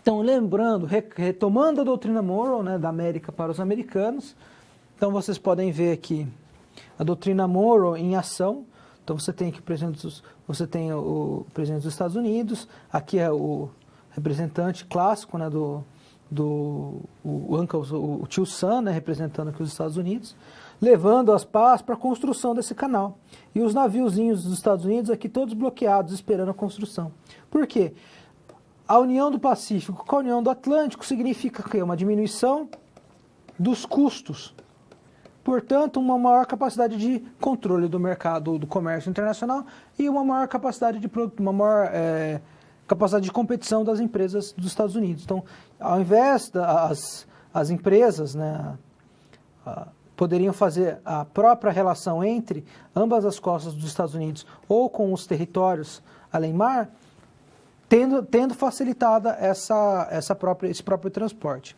Então, lembrando, retomando a doutrina Monroe, né, da América para os americanos, então vocês podem ver aqui a doutrina Monroe em ação. Então você tem aqui o presidente dos Estados Unidos, aqui é o representante clássico, né, o tio Sam, né, representando aqui os Estados Unidos, levando as pás para a construção desse canal. E os naviozinhos dos Estados Unidos aqui todos bloqueados, esperando a construção. Por quê? A união do Pacífico com a união do Atlântico significa que uma diminuição dos custos. Portanto, uma maior capacidade de controle do mercado do comércio internacional e uma maior capacidade de competição das empresas dos Estados Unidos. Então, ao invés das empresas, né, poderiam fazer a própria relação entre ambas as costas dos Estados Unidos ou com os territórios além-mar, tendo facilitada esse próprio transporte.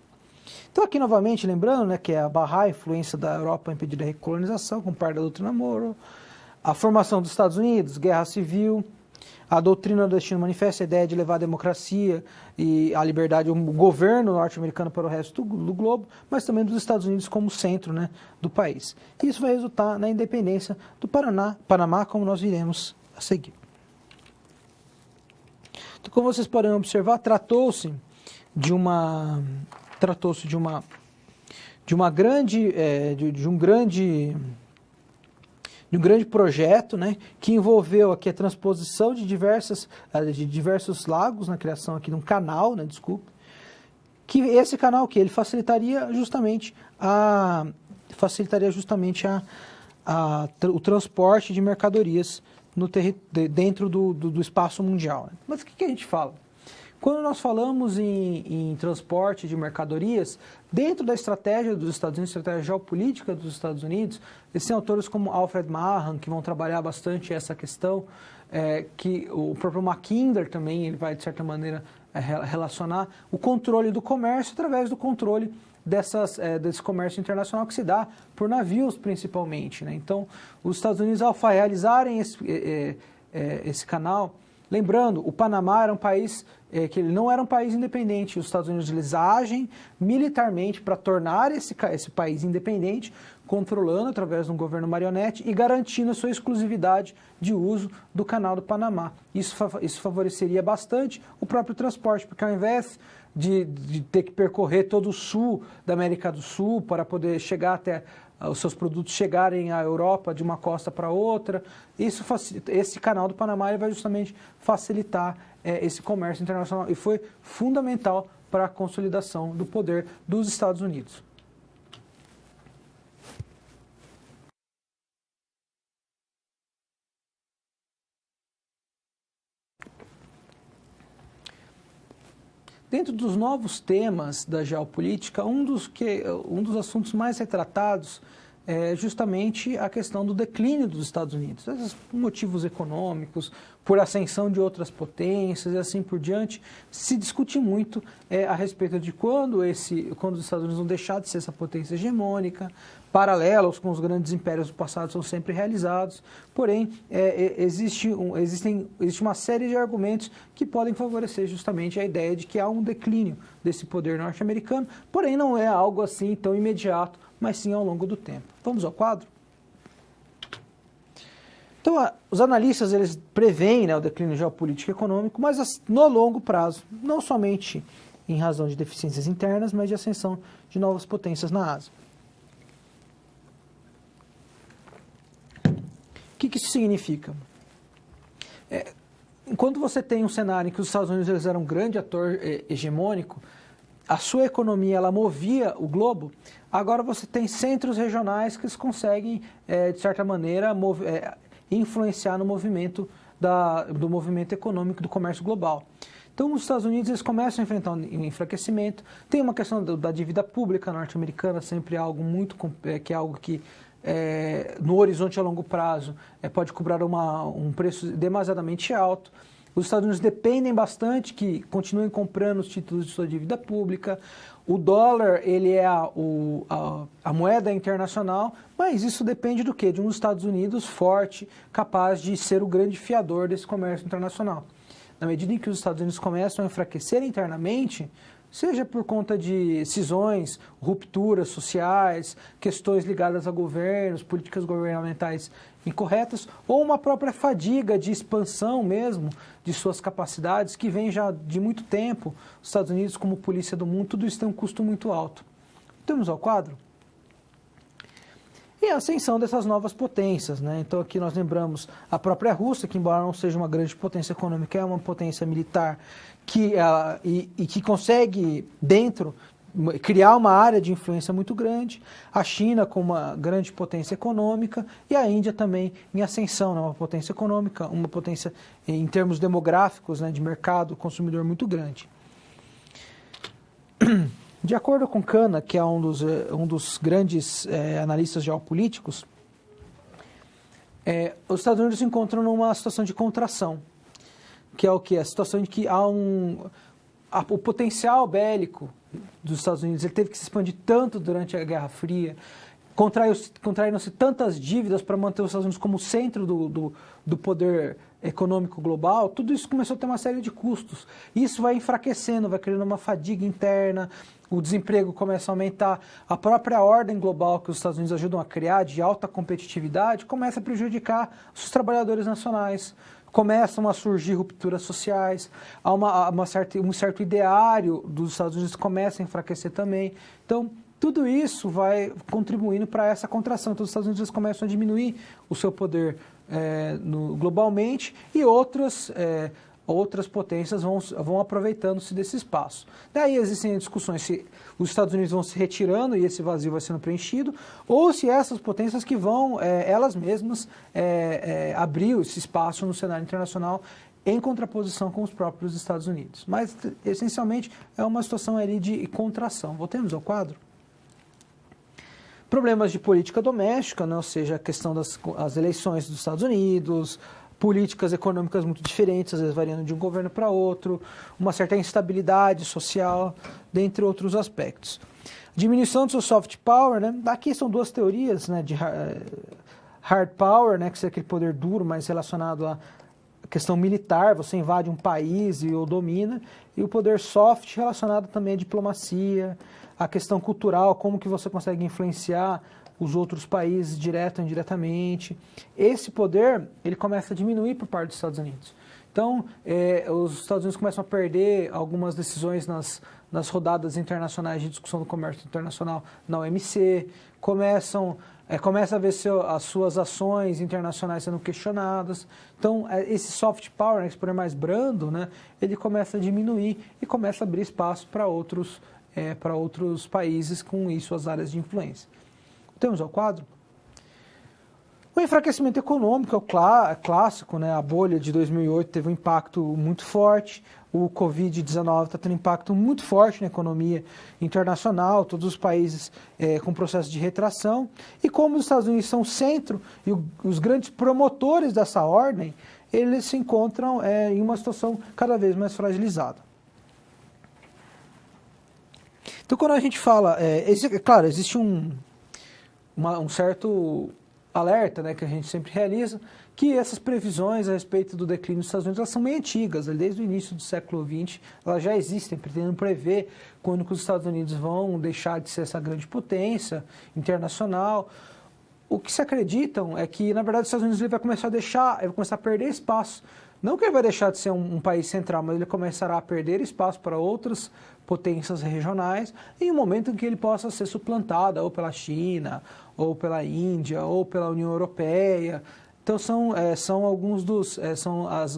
Então, aqui novamente, lembrando, né, que é barrar a influência da Europa a impedir a recolonização, com parte da doutrina Monroe, a formação dos Estados Unidos, guerra civil, a doutrina do destino manifesta a ideia de levar a democracia e a liberdade, o governo norte-americano para o resto do globo, mas também dos Estados Unidos como centro, né, do país. Isso vai resultar na independência do Panamá, como nós viremos a seguir. Então, como vocês podem observar, tratou-se de um grande projeto, né, que envolveu aqui a transposição de diversos lagos na criação aqui de um canal, né, que esse canal que ele facilitaria justamente o transporte de mercadorias dentro do espaço mundial. Né? Mas o que a gente fala? Quando nós falamos em transporte de mercadorias, dentro da estratégia dos Estados Unidos, estratégia geopolítica dos Estados Unidos, existem autores como Alfred Mahan, que vão trabalhar bastante essa questão, que o próprio Mackinder também ele vai, de certa maneira, relacionar o controle do comércio através do controle desse comércio internacional que se dá por navios, principalmente. Né? Então, os Estados Unidos, ao realizarem esse canal, lembrando, o Panamá era um país que ele não era um país independente. Os Estados Unidos eles agem militarmente para tornar esse país independente, controlando através de um governo marionete e garantindo a sua exclusividade de uso do Canal do Panamá. Isso favoreceria bastante o próprio transporte, porque ao invés de ter que percorrer todo o sul da América do Sul para poder chegar até os seus produtos chegarem à Europa de uma costa para outra, esse Canal do Panamá ele vai justamente facilitar esse comércio internacional e foi fundamental para a consolidação do poder dos Estados Unidos. Dentro dos novos temas da geopolítica, um dos assuntos mais retratados é justamente a questão do declínio dos Estados Unidos. Esses motivos econômicos, por ascensão de outras potências e assim por diante, se discute muito a respeito de quando os Estados Unidos vão deixar de ser essa potência hegemônica, paralelos com os grandes impérios do passado são sempre realizados, porém existe uma série de argumentos que podem favorecer justamente a ideia de que há um declínio desse poder norte-americano, porém não é algo assim tão imediato, mas sim ao longo do tempo. Vamos ao quadro? Então, os analistas eles preveem, o declínio geopolítico e econômico, mas no longo prazo, não somente em razão de deficiências internas, mas de ascensão de novas potências na Ásia. O que isso significa? Enquanto você tem um cenário em que os Estados Unidos eles eram um grande ator hegemônico, a sua economia ela movia o globo, agora você tem centros regionais que eles conseguem, de certa maneira, influenciar no movimento do movimento econômico do comércio global. Então, os Estados Unidos eles começam a enfrentar um enfraquecimento. Tem uma questão da dívida pública norte-americana, sempre algo que no horizonte a longo prazo pode cobrar um preço demasiadamente alto. Os Estados Unidos dependem bastante que continuem comprando os títulos de sua dívida pública. O dólar ele é a moeda internacional, mas isso depende do quê? De um Estados Unidos forte, capaz de ser o grande fiador desse comércio internacional. Na medida em que os Estados Unidos começam a enfraquecer internamente, seja por conta de cisões, rupturas sociais, questões ligadas a governos, políticas governamentais incorretas, ou uma própria fadiga de expansão mesmo de suas capacidades, que vem já de muito tempo. Os Estados Unidos, como polícia do mundo, tudo isso tem um custo muito alto. Temos ao quadro? E a ascensão dessas novas potências, né? Então aqui nós lembramos a própria Rússia, que embora não seja uma grande potência econômica, é uma potência militar que consegue criar uma área de influência muito grande, a China com uma grande potência econômica e a Índia também em ascensão, né? Uma potência econômica, uma potência em termos demográficos, né? De mercado consumidor muito grande. De acordo com Khanna, que é um dos grandes analistas geopolíticos, os Estados Unidos se encontram numa situação de contração, que é o que? A situação de que há o potencial bélico dos Estados Unidos ele teve que se expandir tanto durante a Guerra Fria, contraíram-se tantas dívidas para manter os Estados Unidos como centro do poder econômico global, tudo isso começou a ter uma série de custos. Isso vai enfraquecendo, vai criando uma fadiga interna, o desemprego começa a aumentar, a própria ordem global que os Estados Unidos ajudam a criar, de alta competitividade, começa a prejudicar os trabalhadores nacionais. Começam a surgir rupturas sociais, há um certo ideário dos Estados Unidos que começa a enfraquecer também. Então, tudo isso vai contribuindo para essa contração. Então, os Estados Unidos começam a diminuir o seu poder globalmente e outras potências vão aproveitando-se desse espaço. Daí existem discussões se os Estados Unidos vão se retirando e esse vazio vai sendo preenchido, ou se essas potências que vão, elas mesmas, abrir esse espaço no cenário internacional em contraposição com os próprios Estados Unidos. Mas, essencialmente, é uma situação ali de contração. Voltemos ao quadro. Problemas de política doméstica, né? Ou seja, a questão das eleições dos Estados Unidos, políticas econômicas muito diferentes, às vezes variando de um governo para outro, uma certa instabilidade social, dentre outros aspectos. Diminuição do seu soft power, né? Aqui são duas teorias, né? De hard power, né? Que seria aquele poder duro, mais relacionado à questão militar, você invade um país e o domina, e o poder soft relacionado também à diplomacia, à questão cultural, como que você consegue influenciar os outros países direto ou indiretamente. Esse poder, ele começa a diminuir por parte dos Estados Unidos. Então, os Estados Unidos começam a perder algumas decisões nas rodadas internacionais de discussão do comércio internacional na OMC, começa a ver as suas ações internacionais sendo questionadas. Então, esse soft power, esse poder mais brando, né, ele começa a diminuir e começa a abrir espaço para outros países com isso as áreas de influência. Temos ao quadro. O enfraquecimento econômico é clássico, né? A bolha de 2008 teve um impacto muito forte, o Covid-19 está tendo impacto muito forte na economia internacional, todos os países com processo de retração, e como os Estados Unidos são o centro e os grandes promotores dessa ordem, eles se encontram em uma situação cada vez mais fragilizada. Então, quando a gente fala, claro, existe um certo alerta, né, que a gente sempre realiza, que essas previsões a respeito do declínio dos Estados Unidos elas são meio antigas, desde o início do século XX, elas já existem, pretendendo prever quando que os Estados Unidos vão deixar de ser essa grande potência internacional. O que se acreditam é que, na verdade, os Estados Unidos ele vai começar a perder espaço. Não que ele vai deixar de ser um país central, mas ele começará a perder espaço para outras potências regionais em um momento em que ele possa ser suplantado ou pela China, ou pela Índia, ou pela União Europeia. Então são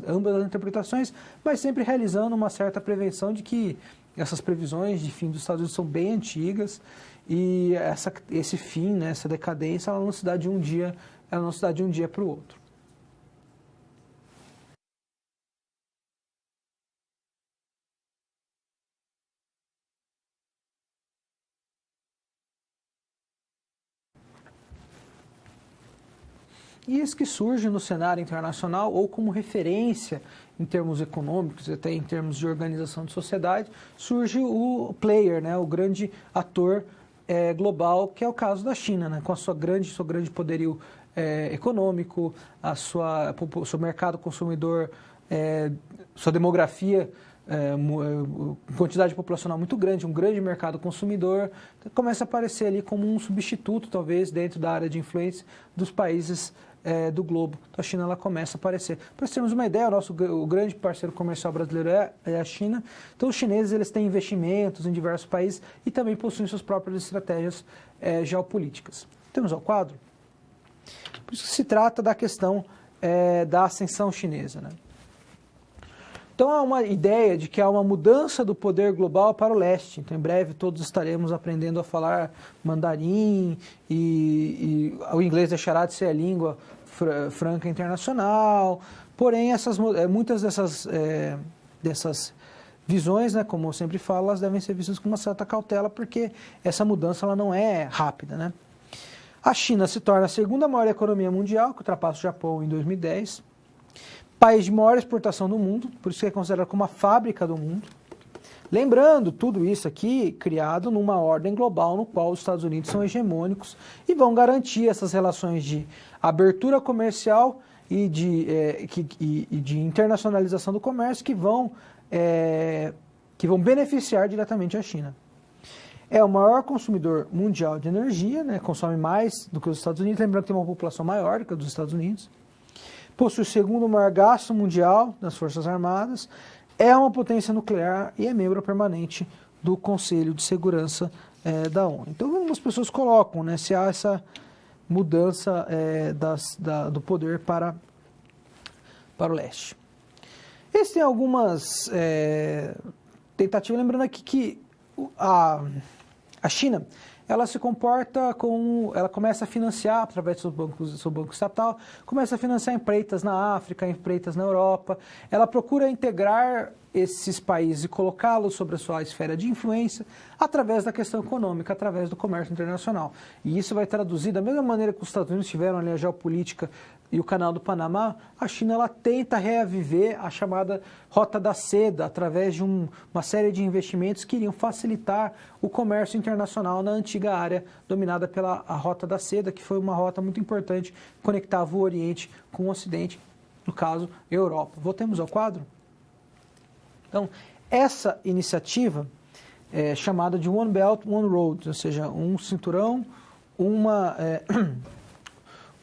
ambas as interpretações, mas sempre realizando uma certa prevenção de que essas previsões de fim dos Estados Unidos são bem antigas e esse fim, né, essa decadência, ela não se dá de um dia para o outro. E isso que surge no cenário internacional ou como referência em termos econômicos, até em termos de organização de sociedade, surge o player, né, o grande ator global, que é o caso da China, né, com seu grande poderio econômico, seu mercado consumidor, sua demografia, quantidade populacional muito grande, um grande mercado consumidor, começa a aparecer ali como um substituto, talvez, dentro da área de influência dos países do globo. Então a China ela começa a aparecer. Para termos uma ideia, o grande parceiro comercial brasileiro é a China. Então os chineses eles têm investimentos em diversos países e também possuem suas próprias estratégias geopolíticas. Temos ao quadro. Por isso que se trata da questão da ascensão chinesa, né? Então há uma ideia de que há uma mudança do poder global para o leste. Então em breve todos estaremos aprendendo a falar mandarim e o inglês deixará de ser a língua franca internacional. Porém, muitas dessas visões, né, como eu sempre falo, elas devem ser vistas com uma certa cautela porque essa mudança ela não é rápida, né? A China se torna a segunda maior economia mundial, que ultrapassa o Japão em 2010. País de maior exportação do mundo, por isso que é considerado como a fábrica do mundo. Lembrando, tudo isso aqui criado numa ordem global no qual os Estados Unidos são hegemônicos e vão garantir essas relações de abertura comercial e de internacionalização do comércio que vão beneficiar diretamente a China. É o maior consumidor mundial de energia, né, consome mais do que os Estados Unidos, lembrando que tem uma população maior do que a dos Estados Unidos. Possui o segundo maior gasto mundial das Forças Armadas, é uma potência nuclear e é membro permanente do Conselho de Segurança da ONU. Então, algumas pessoas colocam, né, se há essa mudança do poder para o leste. Esses têm algumas tentativas, lembrando aqui que a China ela se comporta ela começa a financiar, através do seu banco estatal, começa a financiar empreitas na África, empreitas na Europa. Ela procura integrar esses países e colocá-los sobre a sua esfera de influência através da questão econômica, através do comércio internacional. E isso vai traduzir, da mesma maneira que os Estados Unidos tiveram ali a geopolítica e o Canal do Panamá, a China ela tenta reaviver a chamada Rota da Seda, através de uma série de investimentos que iriam facilitar o comércio internacional na antiga área dominada pela Rota da Seda, que foi uma rota muito importante que conectava o Oriente com o Ocidente, no caso, Europa. Voltemos ao quadro. Então, essa iniciativa é chamada de One Belt, One Road, ou seja, um cinturão,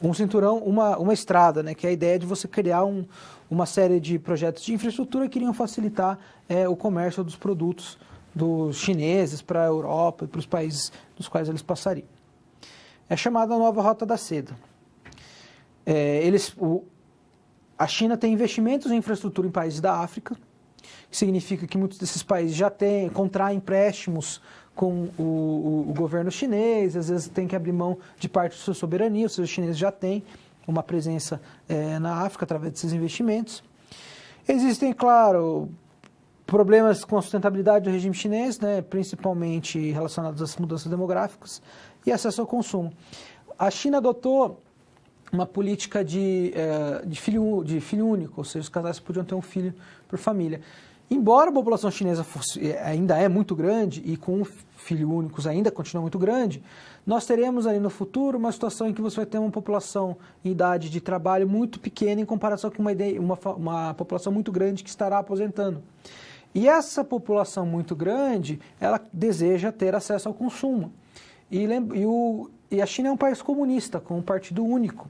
um cinturão, uma estrada, né, que é a ideia de você criar uma série de projetos de infraestrutura que iriam facilitar o comércio dos produtos dos chineses para a Europa e para os países dos quais eles passariam. É chamada a nova Rota da Seda. A China tem investimentos em infraestrutura em países da África, que significa que muitos desses países já contraem empréstimos com o governo chinês, às vezes tem que abrir mão de parte de sua soberania, ou seja, os chineses já têm uma presença na África através desses investimentos. Existem, claro, problemas com a sustentabilidade do regime chinês, né, principalmente relacionados às mudanças demográficas e acesso ao consumo. A China adotou uma política de filho único, ou seja, os casais podiam ter um filho por família. Embora a população chinesa ainda é muito grande e com filhos únicos ainda continua muito grande, nós teremos ali no futuro uma situação em que você vai ter uma população em idade de trabalho muito pequena em comparação com uma população muito grande que estará aposentando. E essa população muito grande, ela deseja ter acesso ao consumo. E a China é um país comunista, com um partido único.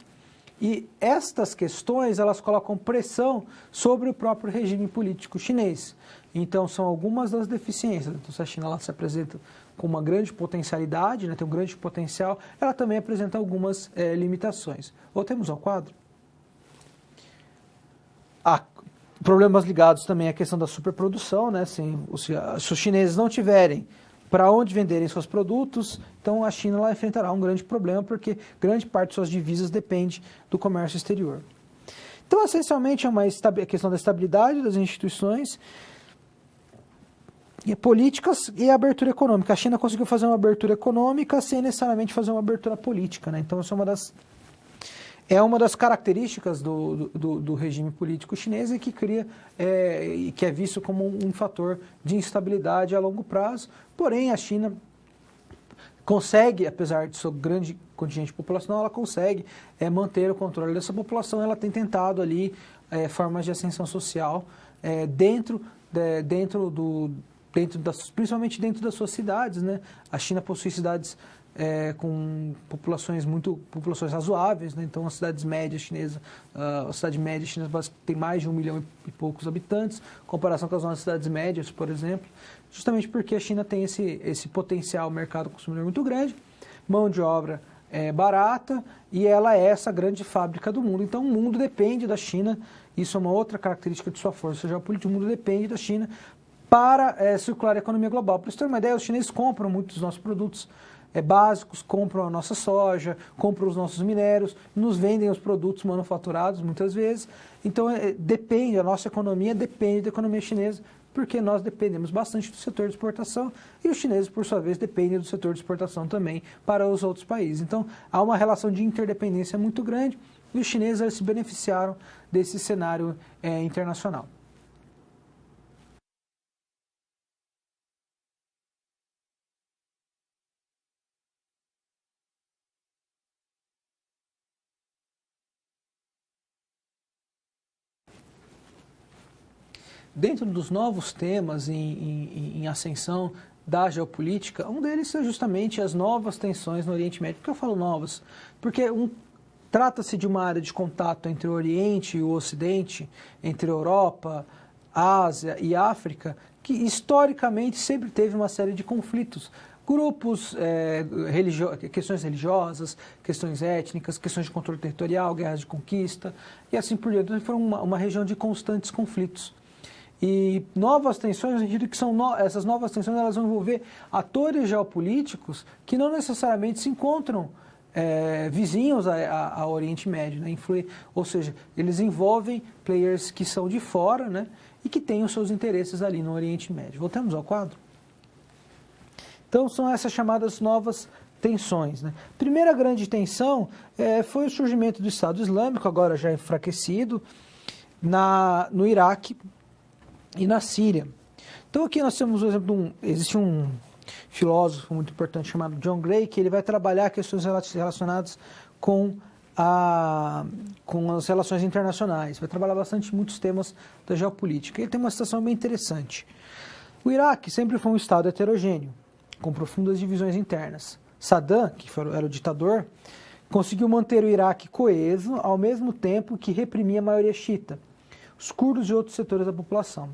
E estas questões, elas colocam pressão sobre o próprio regime político chinês. Então, são algumas das deficiências. Então, se a China ela se apresenta com uma grande potencialidade, né, tem um grande potencial, ela também apresenta algumas limitações. Voltemos ao quadro. Problemas ligados também à questão da superprodução, né? Se os chineses não tiverem para onde venderem seus produtos, então a China lá enfrentará um grande problema, porque grande parte de suas divisas depende do comércio exterior. Então, essencialmente, é a questão da estabilidade das instituições, e políticas e a abertura econômica. A China conseguiu fazer uma abertura econômica sem necessariamente fazer uma abertura política, né? Então, essa é uma das características do regime político chinês e que que é visto como um fator de instabilidade a longo prazo. Porém, a China consegue, apesar de seu grande contingente populacional, ela consegue manter o controle dessa população. Ela tem tentado ali formas de ascensão social principalmente dentro das suas cidades, né? A China possui cidades com populações razoáveis, né? Então, as cidades médias chinesas, a cidade média chinesa tem mais de 1 milhão e poucos habitantes, em comparação com as nossas cidades médias, por exemplo, justamente porque a China tem esse potencial mercado consumidor muito grande, mão de obra barata, e ela é essa grande fábrica do mundo. Então, o mundo depende da China, isso é uma outra característica de sua força geopolítica, o mundo depende da China para circular a economia global. Para você ter uma ideia, os chineses compram muitos dos nossos produtos básicos, compram a nossa soja, compram os nossos minérios, nos vendem os produtos manufaturados muitas vezes. Então, a nossa economia depende da economia chinesa, porque nós dependemos bastante do setor de exportação e os chineses, por sua vez, dependem do setor de exportação também para os outros países. Então, há uma relação de interdependência muito grande e os chineses eles se beneficiaram desse cenário internacional. Dentro dos novos temas em ascensão da geopolítica, um deles é justamente as novas tensões no Oriente Médio. Por que eu falo novas? Porque trata-se de uma área de contato entre o Oriente e o Ocidente, entre Europa, Ásia e África, que historicamente sempre teve uma série de conflitos. Grupos, questões religiosas, questões étnicas, questões de controle territorial, guerras de conquista e assim por diante. Então, foi uma região de constantes conflitos. E novas tensões, no sentido que essas novas tensões elas vão envolver atores geopolíticos que não necessariamente se encontram vizinhos ao Oriente Médio, né? Ou seja, eles envolvem players que são de fora, né? E que têm os seus interesses ali no Oriente Médio. Voltamos ao quadro? Então, são essas chamadas novas tensões, né? Primeira grande tensão foi o surgimento do Estado Islâmico, agora já enfraquecido, no Iraque e na Síria. Então aqui nós temos o exemplo existe um filósofo muito importante chamado John Gray, que ele vai trabalhar questões relacionadas com as relações internacionais, vai trabalhar muitos temas da geopolítica. Ele tem uma situação bem interessante. O Iraque sempre foi um estado heterogêneo, com profundas divisões internas. Saddam, que era o ditador, conseguiu manter o Iraque coeso, ao mesmo tempo que reprimia a maioria xiita, os curdos e outros setores da população.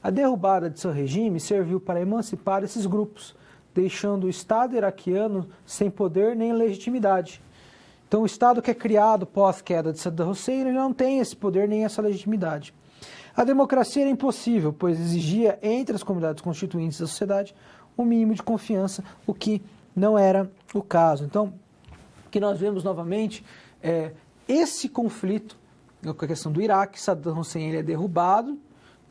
A derrubada de seu regime serviu para emancipar esses grupos, deixando o Estado iraquiano sem poder nem legitimidade. Então, o Estado que é criado pós-queda de Saddam Hussein ele não tem esse poder nem essa legitimidade. A democracia era impossível, pois exigia entre as comunidades constituintes da sociedade um mínimo de confiança, o que não era o caso. Então, o que nós vemos novamente é esse conflito, com a questão do Iraque. Saddam Hussein ele é derrubado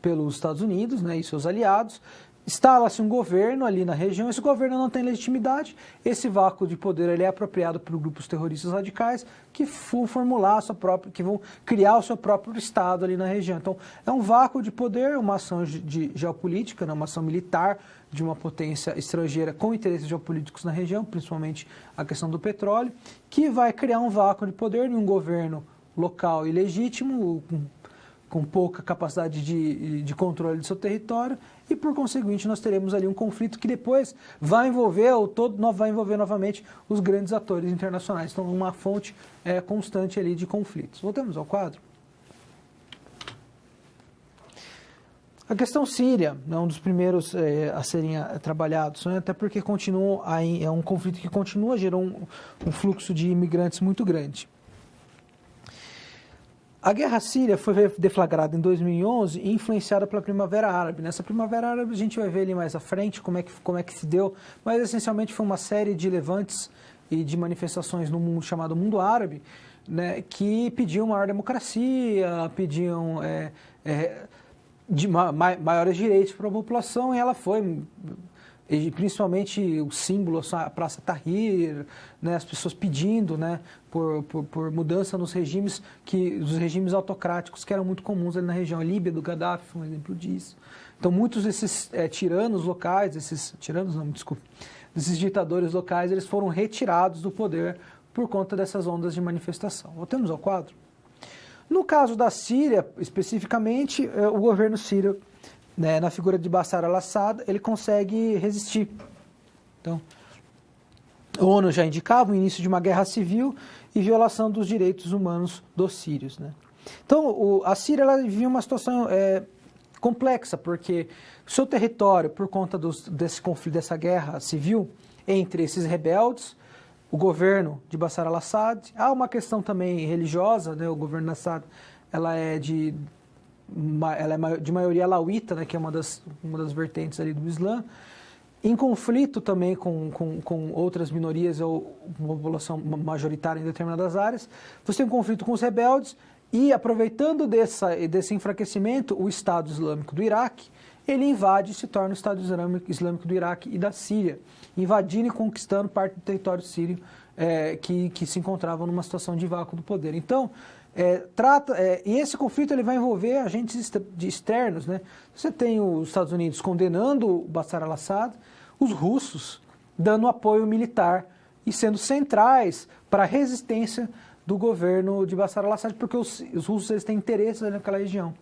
pelos Estados Unidos, né, e seus aliados. Instala-se um governo ali na região, esse governo não tem legitimidade, esse vácuo de poder ele é apropriado por grupos terroristas radicais que vão formular a sua própria, que vão criar o seu próprio Estado ali na região. Então, é um vácuo de poder, uma ação de geopolítica, né, uma ação militar de uma potência estrangeira com interesses geopolíticos na região, principalmente a questão do petróleo, que vai criar um vácuo de poder em um governo local e legítimo, com pouca capacidade de controle do seu território, e por conseguinte nós teremos ali um conflito que depois vai envolver novamente os grandes atores internacionais. Então, uma fonte constante ali de conflitos. Voltamos ao quadro. A questão síria é um dos primeiros a serem trabalhados, né? Até porque é um conflito que continua, gerou um fluxo de imigrantes muito grande. A guerra síria foi deflagrada em 2011 e influenciada pela Primavera Árabe. Nessa Primavera Árabe a gente vai ver ali mais à frente como é que se deu, mas essencialmente foi uma série de levantes e de manifestações no mundo chamado mundo árabe, né, que pediam maior democracia, pediam maiores direitos para a população, e ela foi... E principalmente o símbolo, a Praça Tahrir, né, as pessoas pedindo, né, por mudança nos regimes, os regimes autocráticos que eram muito comuns ali na região. A Líbia do Gaddafi foi um exemplo disso. Então, muitos desses tiranos locais, desses ditadores locais, eles foram retirados do poder por conta dessas ondas de manifestação. Voltemos ao quadro. No caso da Síria, especificamente, o governo sírio, né, na figura de Bashar al-Assad, ele consegue resistir. Então, a ONU já indicava o início de uma guerra civil e violação dos direitos humanos dos sírios, né? Então, a Síria ela vivia uma situação complexa, porque o seu território, por conta desse conflito, dessa guerra civil entre esses rebeldes, o governo de Bashar al-Assad, há uma questão também religiosa, né? O governo de Assad ela é de maioria alauíta, né, que é uma das vertentes ali do Islã, em conflito também com outras minorias ou uma população majoritária em determinadas áreas. Você tem um conflito com os rebeldes e, aproveitando desse enfraquecimento, o Estado Islâmico do Iraque, ele invade e se torna o Estado Islâmico do Iraque e da Síria, invadindo e conquistando parte do território sírio que se encontrava numa situação de vácuo do poder. Então, e esse conflito ele vai envolver agentes externos, né? Você tem os Estados Unidos condenando Bashar al-Assad, os russos dando apoio militar e sendo centrais para a resistência do governo de Bashar al-Assad, porque os russos eles têm interesse naquela região.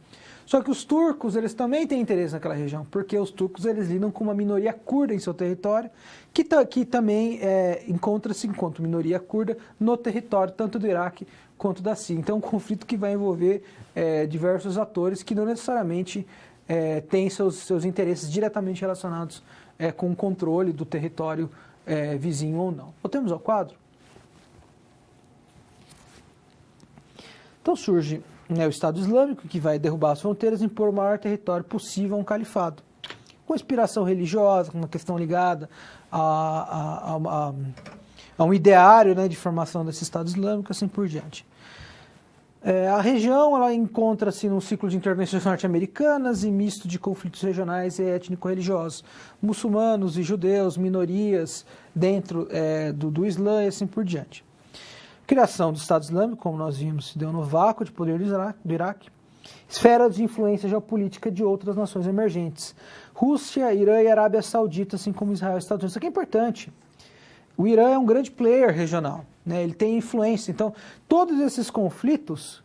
Só que os turcos eles também têm interesse naquela região, porque os turcos eles lidam com uma minoria curda em seu território, que também encontra-se enquanto minoria curda no território tanto do Iraque quanto da Síria. Então, é um conflito que vai envolver diversos atores que não necessariamente têm seus interesses diretamente relacionados com o controle do território vizinho ou não. Voltemos ao quadro. Então surge o Estado Islâmico, que vai derrubar as fronteiras e impor o maior território possível a um califado, com inspiração religiosa, com uma questão ligada a um ideário, né, de formação desse Estado Islâmico, assim por diante. A região ela encontra-se num ciclo de intervenções norte-americanas e misto de conflitos regionais e étnico-religiosos, muçulmanos e judeus, minorias dentro do Islã e assim por diante. Criação do Estado Islâmico, como nós vimos, se deu no vácuo de poder do Iraque. Esfera de influência geopolítica de outras nações emergentes. Rússia, Irã e Arábia Saudita, assim como Israel e Estados Unidos. Isso aqui é importante. O Irã é um grande player regional, né? Ele tem influência. Então, todos esses conflitos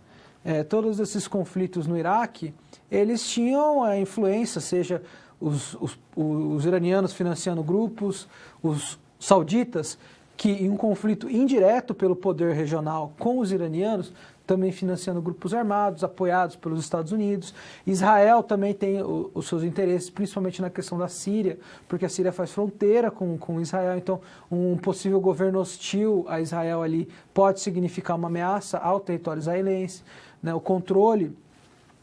no Iraque, eles tinham a influência, seja os iranianos financiando grupos, os sauditas que em um conflito indireto pelo poder regional com os iranianos, também financiando grupos armados, apoiados pelos Estados Unidos. Israel também tem os seus interesses, principalmente na questão da Síria, porque a Síria faz fronteira com Israel, então um possível governo hostil a Israel ali pode significar uma ameaça ao território israelense, né? O controle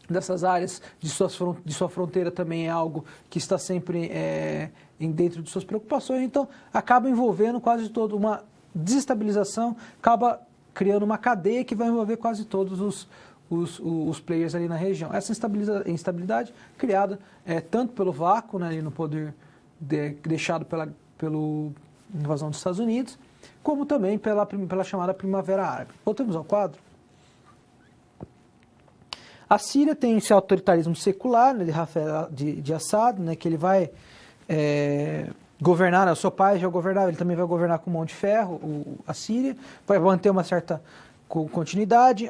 dessas áreas de sua fronteira também é algo que está sempre dentro de suas preocupações, então acaba envolvendo quase toda uma desestabilização, acaba criando uma cadeia que vai envolver quase todos os players ali na região. Essa instabilidade criada tanto pelo vácuo, né, ali no poder deixado pela invasão dos Estados Unidos, como também pela chamada Primavera Árabe. Voltamos ao quadro. A Síria tem esse autoritarismo secular, né, de Assad, né, que ele vai governar, né, o seu pai já governava, ele também vai governar com mão de ferro a Síria, vai manter uma certa continuidade.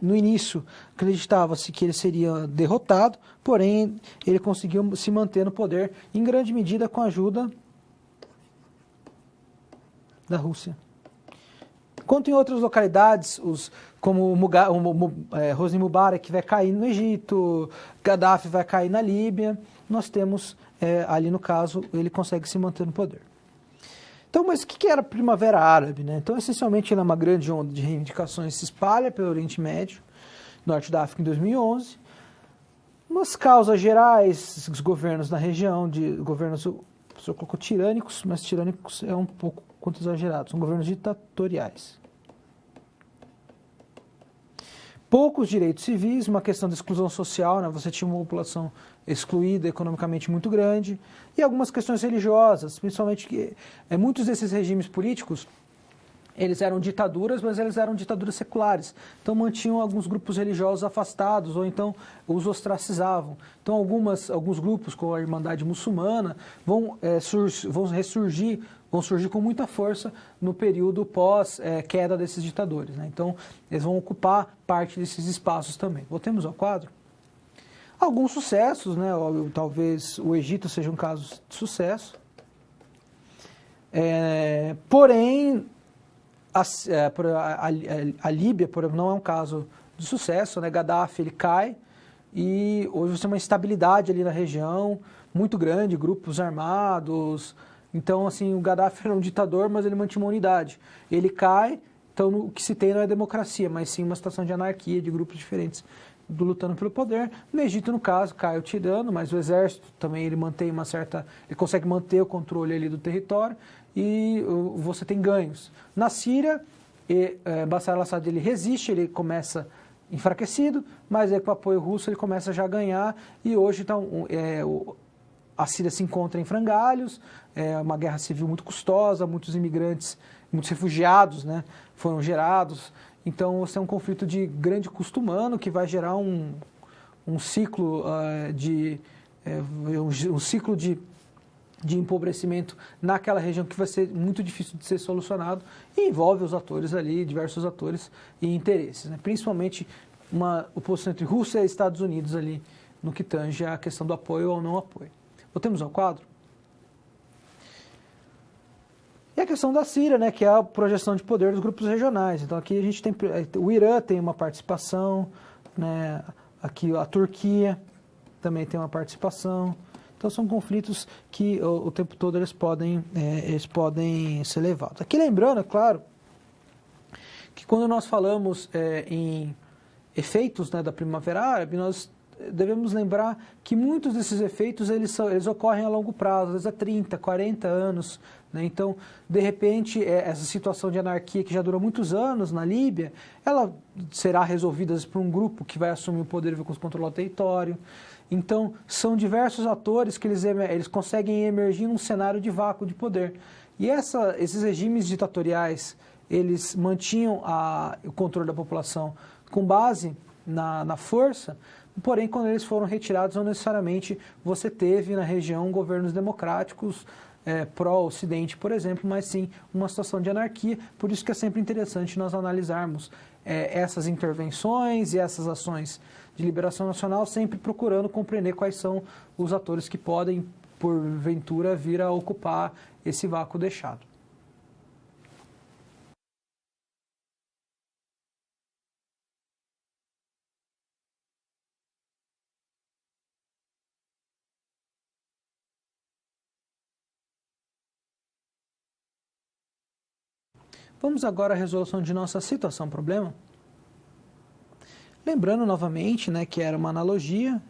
No início, acreditava-se que ele seria derrotado, porém, ele conseguiu se manter no poder, em grande medida com a ajuda da Rússia. Enquanto em outras localidades, como Hosni Mubarak vai cair no Egito, Gaddafi vai cair na Líbia, nós temos, ali no caso, ele consegue se manter no poder. Então, mas o que era a Primavera Árabe, né? Então, essencialmente, ela é uma grande onda de reivindicações, se espalha pelo Oriente Médio, norte da África em 2011, umas causas gerais, os governos na região, governos, o senhor colocou tirânicos, mas tirânicos é um pouco quanto exagerados, são governos ditatoriais. Poucos direitos civis, uma questão de exclusão social, né? Você tinha uma população excluída economicamente muito grande, e algumas questões religiosas, principalmente que muitos desses regimes políticos, eles eram ditaduras, mas eles eram ditaduras seculares, então mantinham alguns grupos religiosos afastados, ou então os ostracizavam. Então alguns grupos, como a Irmandade Muçulmana, vão surgir com muita força no período pós-queda desses ditadores, né? Então, eles vão ocupar parte desses espaços também. Voltemos ao quadro. Alguns sucessos, né? Talvez o Egito seja um caso de sucesso. Porém, a Líbia, por exemplo, não é um caso de sucesso, né? Gaddafi, ele cai e hoje você tem uma instabilidade ali na região muito grande, grupos armados. Então, assim, o Gaddafi era um ditador, mas ele mantinha uma unidade. Ele cai, então o que se tem não é democracia, mas sim uma situação de anarquia, de grupos diferentes lutando pelo poder. No Egito, no caso, cai o tirano, mas o exército também ele consegue manter o controle ali do território e você tem ganhos. Na Síria, Bashar al-Assad ele resiste, ele começa enfraquecido, mas aí com o apoio russo ele começa já a ganhar e hoje então, a Síria se encontra em frangalhos, é uma guerra civil muito custosa, muitos imigrantes, muitos refugiados, né, foram gerados. Então, você tem um conflito de grande custo humano que vai gerar um ciclo de empobrecimento naquela região que vai ser muito difícil de ser solucionado e envolve os atores ali, diversos atores e interesses, né? Principalmente uma oposição entre Rússia e Estados Unidos ali no que tange a questão do apoio ou não apoio. Voltemos ao quadro. E a questão da Síria, né, que é a projeção de poder dos grupos regionais. Então aqui a gente tem o Irã tem uma participação, né, aqui a Turquia também tem uma participação. Então são conflitos que o tempo todo eles podem ser levados. Aqui lembrando, é claro, que quando nós falamos em efeitos, né, da Primavera Árabe, nós devemos lembrar que muitos desses efeitos eles ocorrem a longo prazo, às vezes há 30, 40 anos. Né? Então, de repente, essa situação de anarquia que já durou muitos anos na Líbia, ela será resolvida por um grupo que vai assumir o poder e controlar o território. Então, são diversos atores que eles conseguem emergir num cenário de vácuo de poder. E esses regimes ditatoriais, eles mantinham o controle da população com base na força, porém, quando eles foram retirados, não necessariamente você teve na região governos democráticos pró-Ocidente, por exemplo, mas sim uma situação de anarquia. Por isso que é sempre interessante nós analisarmos essas intervenções e essas ações de liberação nacional, sempre procurando compreender quais são os atores que podem, porventura, vir a ocupar esse vácuo deixado. Vamos agora à resolução de nossa situação-problema. Lembrando novamente, né, que era uma analogia,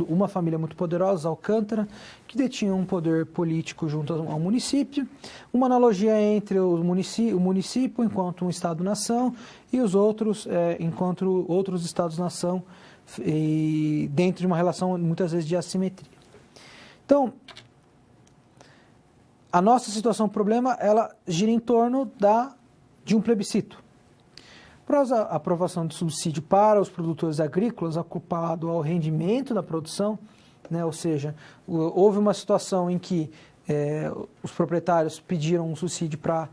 uma família muito poderosa, Alcântara, que detinha um poder político junto ao município, uma analogia entre o município enquanto um Estado-nação e os outros enquanto outros Estados-nação, dentro de uma relação muitas vezes de assimetria. Então, a nossa situação-problema, ela gira em torno de um plebiscito. Após a aprovação de subsídio para os produtores agrícolas, acoplado ao rendimento da produção, né, ou seja, houve uma situação em que os proprietários pediram um subsídio para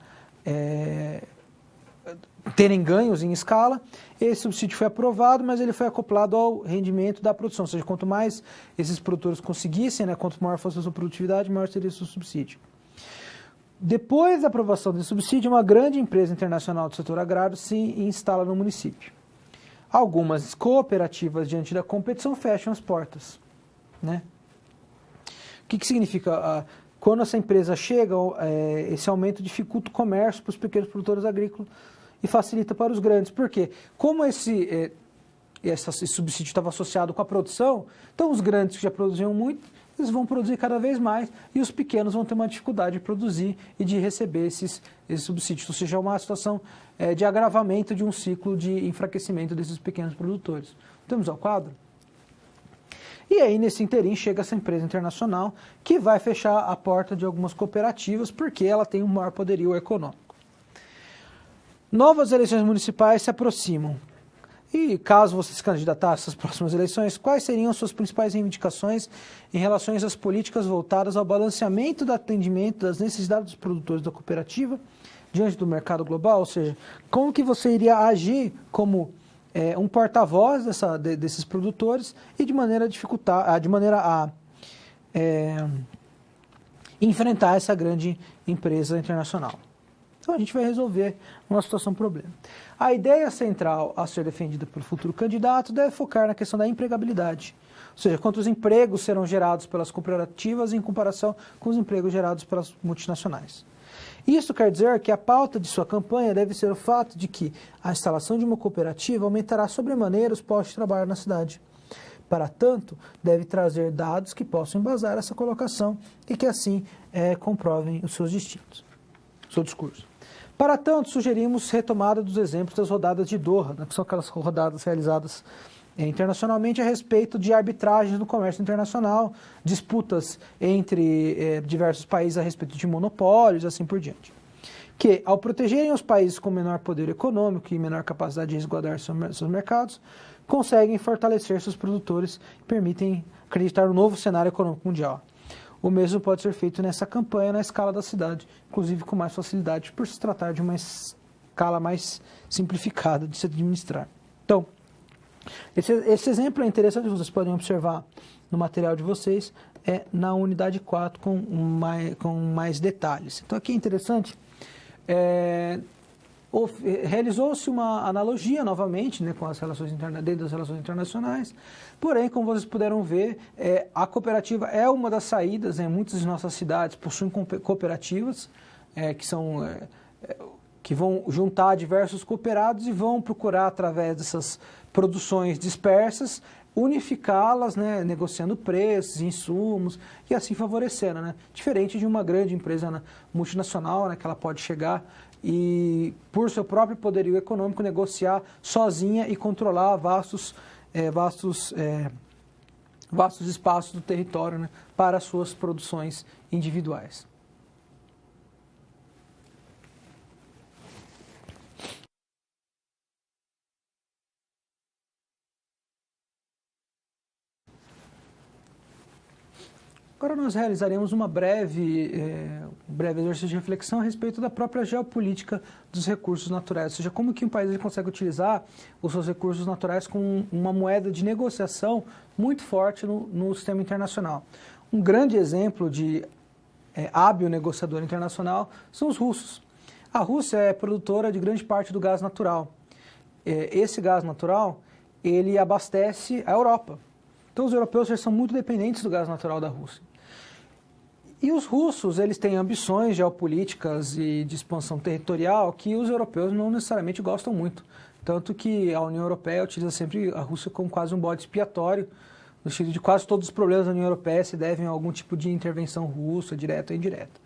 terem ganhos em escala. Esse subsídio foi aprovado, mas ele foi acoplado ao rendimento da produção, ou seja, quanto mais esses produtores conseguissem, né, quanto maior fosse a sua produtividade, maior seria o seu subsídio. Depois da aprovação desse subsídio, uma grande empresa internacional do setor agrário se instala no município. Algumas cooperativas, diante da competição, fecham as portas, né? O que significa? Quando essa empresa chega, esse aumento dificulta o comércio para os pequenos produtores agrícolas e facilita para os grandes. Por quê? Como esse subsídio estava associado com a produção, então os grandes que já produziam muito, eles vão produzir cada vez mais e os pequenos vão ter uma dificuldade de produzir e de receber esses subsídios. Ou seja, é uma situação de agravamento de um ciclo de enfraquecimento desses pequenos produtores. Temos ao quadro? E aí, nesse interim, chega essa empresa internacional que vai fechar a porta de algumas cooperativas porque ela tem um maior poderio econômico. Novas eleições municipais se aproximam. E caso você se candidatar a essas próximas eleições, quais seriam as suas principais reivindicações em relação às políticas voltadas ao balanceamento do atendimento das necessidades dos produtores da cooperativa diante do mercado global? Ou seja, como que você iria agir como um porta-voz desses produtores e de maneira a enfrentar essa grande empresa internacional? Então a gente vai resolver uma situação-problema. A ideia central a ser defendida pelo futuro candidato deve focar na questão da empregabilidade. Ou seja, quantos empregos serão gerados pelas cooperativas em comparação com os empregos gerados pelas multinacionais. Isso quer dizer que a pauta de sua campanha deve ser o fato de que a instalação de uma cooperativa aumentará sobremaneira os postos de trabalho na cidade. Para tanto, deve trazer dados que possam embasar essa colocação e que assim comprovem os seus destinos, seu discurso. Para tanto, sugerimos retomada dos exemplos das rodadas de Doha, né, que são aquelas rodadas realizadas internacionalmente a respeito de arbitragens no comércio internacional, disputas entre diversos países a respeito de monopólios e assim por diante. Que, ao protegerem os países com menor poder econômico e menor capacidade de resguardar seus mercados, conseguem fortalecer seus produtores e permitem acreditar no novo cenário econômico mundial. O mesmo pode ser feito nessa campanha na escala da cidade, inclusive com mais facilidade, por se tratar de uma escala mais simplificada de se administrar. Então, esse exemplo é interessante, vocês podem observar no material de vocês, na unidade 4 com mais detalhes. Então, aqui é interessante, realizou-se uma analogia novamente, né, com as relações dentro das relações internacionais, porém, como vocês puderam ver, a cooperativa é uma das saídas, né, muitas de nossas cidades possuem cooperativas que vão juntar diversos cooperados e vão procurar, através dessas produções dispersas, unificá-las, né, negociando preços, insumos e assim favorecendo, né, diferente de uma grande empresa multinacional, né, que ela pode chegar e, por seu próprio poderio econômico, negociar sozinha e controlar vastos espaços do território, né, para suas produções individuais. Agora nós realizaremos um breve exercício de reflexão a respeito da própria geopolítica dos recursos naturais, ou seja, como que um país consegue utilizar os seus recursos naturais como uma moeda de negociação muito forte no sistema internacional. Um grande exemplo de hábil negociador internacional são os russos. A Rússia é produtora de grande parte do gás natural. Esse gás natural, ele abastece a Europa. Então os europeus já são muito dependentes do gás natural da Rússia. E os russos, eles têm ambições geopolíticas e de expansão territorial que os europeus não necessariamente gostam muito. Tanto que a União Europeia utiliza sempre a Rússia como quase um bode expiatório, no sentido de quase todos os problemas da União Europeia se devem a algum tipo de intervenção russa, direta ou indireta.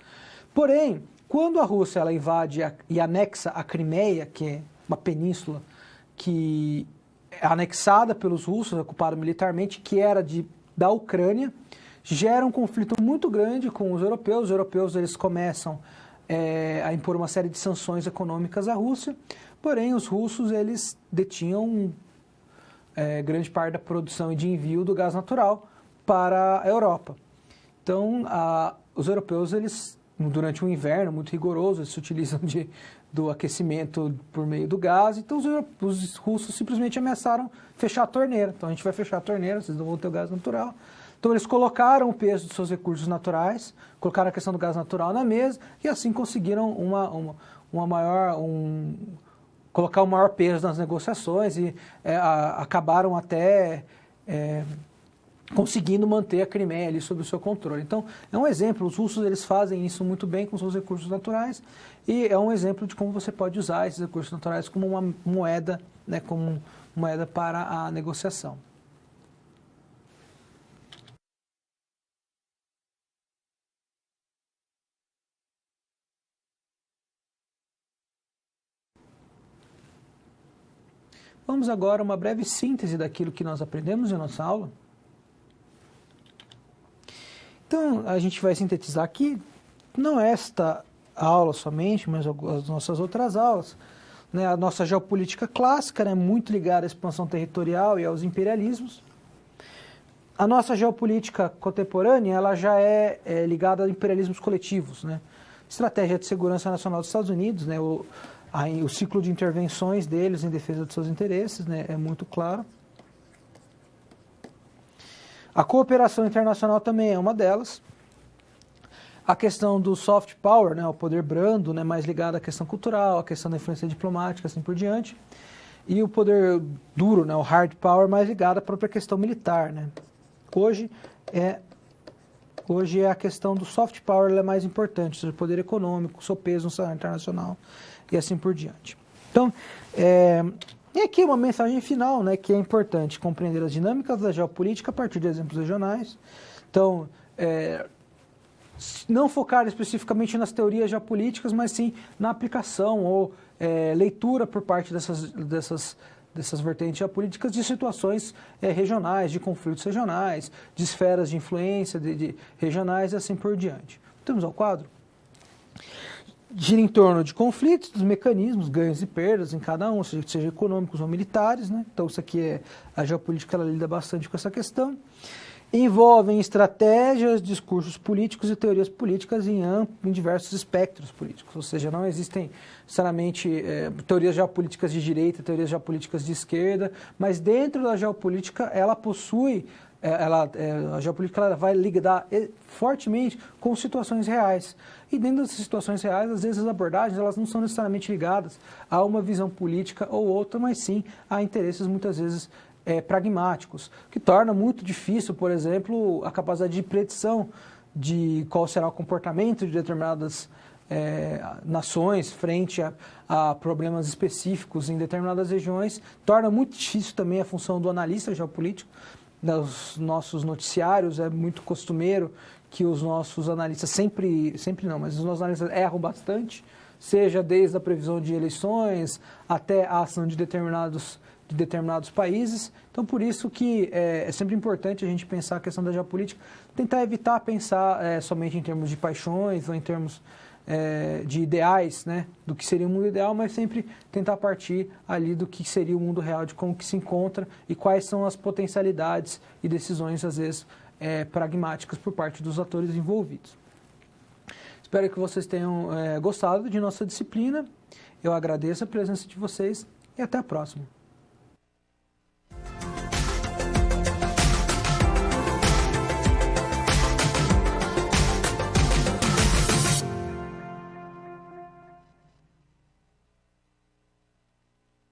Porém, quando a Rússia ela invade e anexa a Crimeia, que é uma península que é anexada pelos russos, ocupada militarmente, que era da Ucrânia, gera um conflito muito grande com os europeus. Os europeus eles começam a impor uma série de sanções econômicas à Rússia, porém os russos eles detinham grande parte da produção e de envio do gás natural para a Europa. Então, os europeus, eles, durante o inverno muito rigoroso, eles se utilizam do aquecimento por meio do gás, então os russos simplesmente ameaçaram fechar a torneira. Então, a gente vai fechar a torneira, vocês não vão ter o gás natural. Então, eles colocaram o peso dos seus recursos naturais, colocaram a questão do gás natural na mesa e assim conseguiram colocar um maior peso nas negociações e acabaram até conseguindo manter a Crimeia ali sob o seu controle. Então, é um exemplo, os russos eles fazem isso muito bem com seus recursos naturais e é um exemplo de como você pode usar esses recursos naturais como uma moeda, né, como moeda para a negociação. Vamos agora a uma breve síntese daquilo que nós aprendemos em nossa aula. Então, a gente vai sintetizar aqui, não esta aula somente, mas as nossas outras aulas. Né? A nossa geopolítica clássica, né, muito ligada à expansão territorial e aos imperialismos. A nossa geopolítica contemporânea ela já é ligada a imperialismos coletivos. Né? Estratégia de segurança nacional dos Estados Unidos, né? O ciclo de intervenções deles em defesa dos seus interesses, né, é muito claro. A cooperação internacional também é uma delas. A questão do soft power, né, o poder brando, né, mais ligado à questão cultural, à questão da influência diplomática, assim por diante. E o poder duro, né, o hard power, mais ligado à própria questão militar. Né. Hoje a questão do soft power é mais importante, ou seja, o poder econômico, o seu peso no cenário internacional e assim por diante. Então, e aqui uma mensagem final, né, que é importante compreender as dinâmicas da geopolítica a partir de exemplos regionais. Então, não focar especificamente nas teorias geopolíticas, mas sim na aplicação ou leitura por parte dessas vertentes geopolíticas de situações regionais, de conflitos regionais, de esferas de influência de regionais e assim por diante. Temos ao quadro. Gira em torno de conflitos, dos mecanismos, ganhos e perdas em cada um, seja econômicos ou militares. Né? Então, isso aqui a geopolítica ela lida bastante com essa questão. Envolvem estratégias, discursos políticos e teorias políticas em diversos espectros políticos. Ou seja, não existem necessariamente teorias geopolíticas de direita, teorias geopolíticas de esquerda, mas dentro da geopolítica ela possui, a geopolítica ela vai lidar fortemente com situações reais. E dentro dessas situações reais, às vezes as abordagens elas não são necessariamente ligadas a uma visão política ou outra, mas sim a interesses muitas vezes pragmáticos, que torna muito difícil, por exemplo, a capacidade de predição de qual será o comportamento de determinadas nações frente a problemas específicos em determinadas regiões, torna muito difícil também a função do analista geopolítico. Nos nossos noticiários é muito costumeiro que os nossos analistas mas os nossos analistas erram bastante, seja desde a previsão de eleições até a ação de determinados países. Então, por isso que é sempre importante a gente pensar a questão da geopolítica, tentar evitar pensar somente em termos de paixões ou em termos de ideais, né, do que seria o mundo ideal, mas sempre tentar partir ali do que seria o mundo real, de como que se encontra e quais são as potencialidades e decisões, às vezes, pragmáticas por parte dos atores envolvidos. Espero que vocês tenham gostado de nossa disciplina. Eu agradeço a presença de vocês e até a próxima.